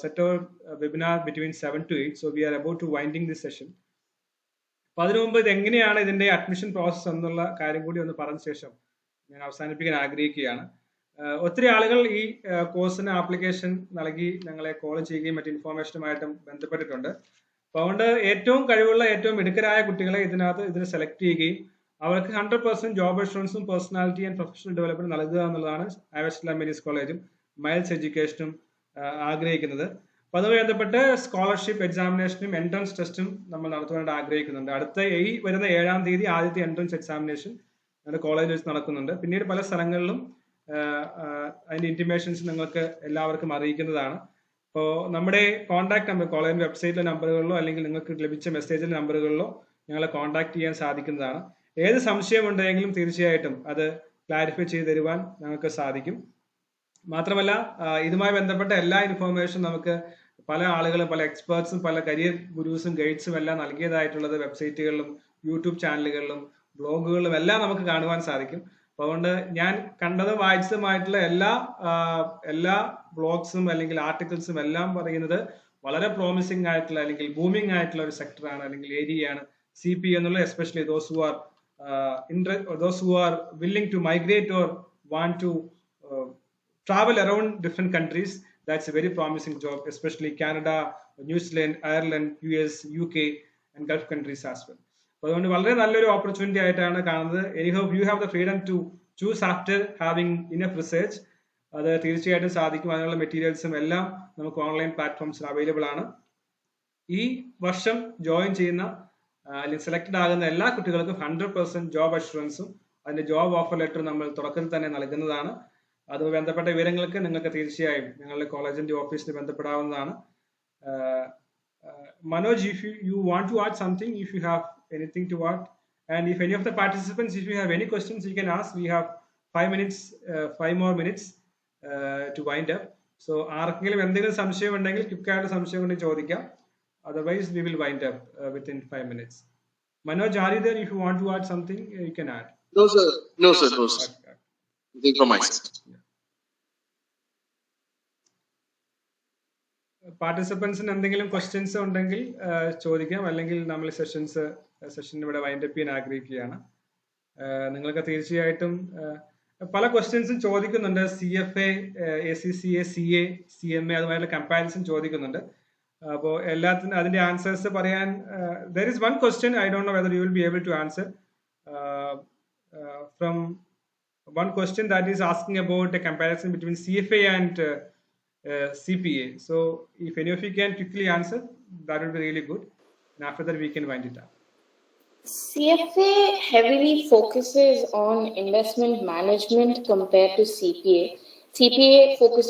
set our webinar between 7 to 8. So we are about to winding this session. അപ്പൊ അതിനു മുമ്പ് ഇത് എങ്ങനെയാണ് ഇതിന്റെ അഡ്മിഷൻ പ്രോസസ് എന്നുള്ള കാര്യം കൂടി ഒന്ന് പറഞ്ഞ ശേഷം ഞാൻ അവസാനിപ്പിക്കാൻ ആഗ്രഹിക്കുകയാണ്. ഒത്തിരി ആളുകൾ ഈ കോഴ്സിന് ആപ്ലിക്കേഷൻ നൽകി ഞങ്ങളെ കോൾ ചെയ്യുകയും മറ്റ് ഇൻഫോർമേഷനുമായിട്ടും ബന്ധപ്പെട്ടിട്ടുണ്ട്. അപ്പോൾ അതുകൊണ്ട് ഏറ്റവും കഴിവുള്ള ഏറ്റവും മിടുക്കരായ കുട്ടികളെ ഇതിന് സെലക്ട് ചെയ്യുകയും അവർക്ക് 100% ജോബ് അഷുറൻസും പേഴ്സണാലിറ്റി ആൻഡ് പ്രൊഫഷണൽ ഡെവലപ്മെന്റ് നൽകുക എന്നുള്ളതാണ് ആവേഴ്സ് മെരീസ് കോളേജും മൈൽസ് എഡ്യൂക്കേഷനും ആഗ്രഹിക്കുന്നത്. അപ്പൊ അതുമായി ബന്ധപ്പെട്ട് സ്കോളർഷിപ്പ് എക്സാമിനേഷനും എൻട്രൻസ് ടെസ്റ്റും നമ്മൾ നടത്തുവാനായിട്ട് ആഗ്രഹിക്കുന്നുണ്ട്. വരുന്ന 7-ാം തീയതി ആദ്യത്തെ എൻട്രൻസ് എക്സാമിനേഷൻ നമ്മുടെ കോളേജിൽ വെച്ച് നടക്കുന്നുണ്ട്. പിന്നീട് പല സ്ഥലങ്ങളിലും അതിന്റെ ഇന്റിമേഷൻസ് നിങ്ങൾക്ക് എല്ലാവർക്കും അറിയിക്കുന്നതാണ്. അപ്പോൾ നമ്മുടെ കോൺടാക്ട് നമ്പർ കോളേജിന്റെ വെബ്സൈറ്റിലെ നമ്പറുകളിലോ അല്ലെങ്കിൽ നിങ്ങൾക്ക് ലഭിച്ച മെസ്സേജിലെ നമ്പറുകളിലോ ഞങ്ങളെ കോൺടാക്ട് ചെയ്യാൻ സാധിക്കുന്നതാണ്. ഏത് സംശയം ഉണ്ടെങ്കിലും തീർച്ചയായിട്ടും അത് ക്ലാരിഫൈ ചെയ്ത് തരുവാൻ ഞങ്ങൾക്ക് സാധിക്കും. മാത്രമല്ല ഇതുമായി ബന്ധപ്പെട്ട എല്ലാ ഇൻഫോർമേഷനും നമുക്ക് പല ആളുകളും പല എക്സ്പേർട്സും പല കരിയർ ഗുരുസും ഗൈഡ്സും എല്ലാം നൽകിയതായിട്ടുള്ളത് വെബ്സൈറ്റുകളിലും യൂട്യൂബ് ചാനലുകളിലും ബ്ലോഗുകളിലും എല്ലാം നമുക്ക് കാണുവാൻ സാധിക്കും. അതുകൊണ്ട് ഞാൻ കണ്ടതും വായിച്ചതുമായിട്ടുള്ള എല്ലാ ബ്ലോഗ്സും അല്ലെങ്കിൽ ആർട്ടിക്കിൾസും എല്ലാം പറയുന്നത് വളരെ പ്രോമിസിംഗ് ആയിട്ടുള്ള അല്ലെങ്കിൽ ബൂമിംഗ് ആയിട്ടുള്ള ഒരു സെക്ടറാണ് അല്ലെങ്കിൽ ഏരിയയാണ് CPA എന്നുള്ള. Especially those who are willing to migrate or want to travel around different countries, that's a very promising job, especially Canada, New Zealand, Ireland, US, UK and Gulf countries as well. അതുകൊണ്ട് വളരെ നല്ലൊരു opportunity ആയിട്ടാണ് കാണുന്നത്. Anyhow you have the freedom to choose after having enough research. അത് തീർച്ചയായിട്ടും സാധിക്കും. അതിനുള്ള മെറ്റീരിയൽസും എല്ലാം നമുക്ക് ഓൺലൈൻ പ്ലാറ്റ്ഫോംസിൽ അവൈലബിൾ ആണ്. ഈ വർഷം ജോയിൻ ചെയ്യുന്ന അല്ലെങ്കിൽ സെലക്ടഡ് ആകുന്ന എല്ലാ കുട്ടികൾക്കും 100% ജോബ് അഷുറൻസും അതിന്റെ ജോബ് ഓഫർ ലെറ്റർ നമ്മൾ തുടക്കത്തിൽ തന്നെ നൽകുന്നതാണ്. അതുമായി ബന്ധപ്പെട്ട വിവരങ്ങൾക്ക് നിങ്ങൾക്ക് തീർച്ചയായും ഞങ്ങളുടെ കോളേജിന്റെ ഓഫീസിൽ ബന്ധപ്പെടാവുന്നതാണ്. Manoj, if you want to add something, if you have anything to add, and if any of the participants, if you have any questions, you can ask. We have 5 more minutes to wind up. So ആർക്കെങ്കിലും എന്തെങ്കിലും സംശയം ഉണ്ടെങ്കിൽ ക്വിക്കായിട്ട് സംശയം കൊണ്ട് ചോദിക്കാം. Otherwise, we will wind up within 5 minutes. Manoj, are you there? If you want to add something, you can add. No, sir. No, sir. No, sir. Okay. Nothing from my side. പാർട്ടിസിപ്പൻസിന് എന്തെങ്കിലും questions ഉണ്ടെങ്കിൽ ചോദിക്കാം, അല്ലെങ്കിൽ നമ്മൾ session ഇവിടെ wind up ചെയ്യാൻ ആഗ്രഹിക്കുകയാണ്. നിങ്ങൾക്ക് തീർച്ചയായിട്ടും പല ക്വസ്റ്റ്യൻസും ചോദിക്കുന്നുണ്ട്. CFA, ACCA, CA, CMA അതുമായിട്ടുള്ള കമ്പാരിസൺ ചോദിക്കുന്നുണ്ട്. അപ്പോൾ എല്ലാത്തിനും അതിന്റെ ആൻസേഴ്സ് പറയാൻ there is one question, I don't know whether you will be able to answer from one question that is asking about a comparison between CFA and CPA. So if any of you can quickly answer, that would be really good, and after that we can wind it up. CFA heavily focuses on investment management compared to CPA. CPA focuses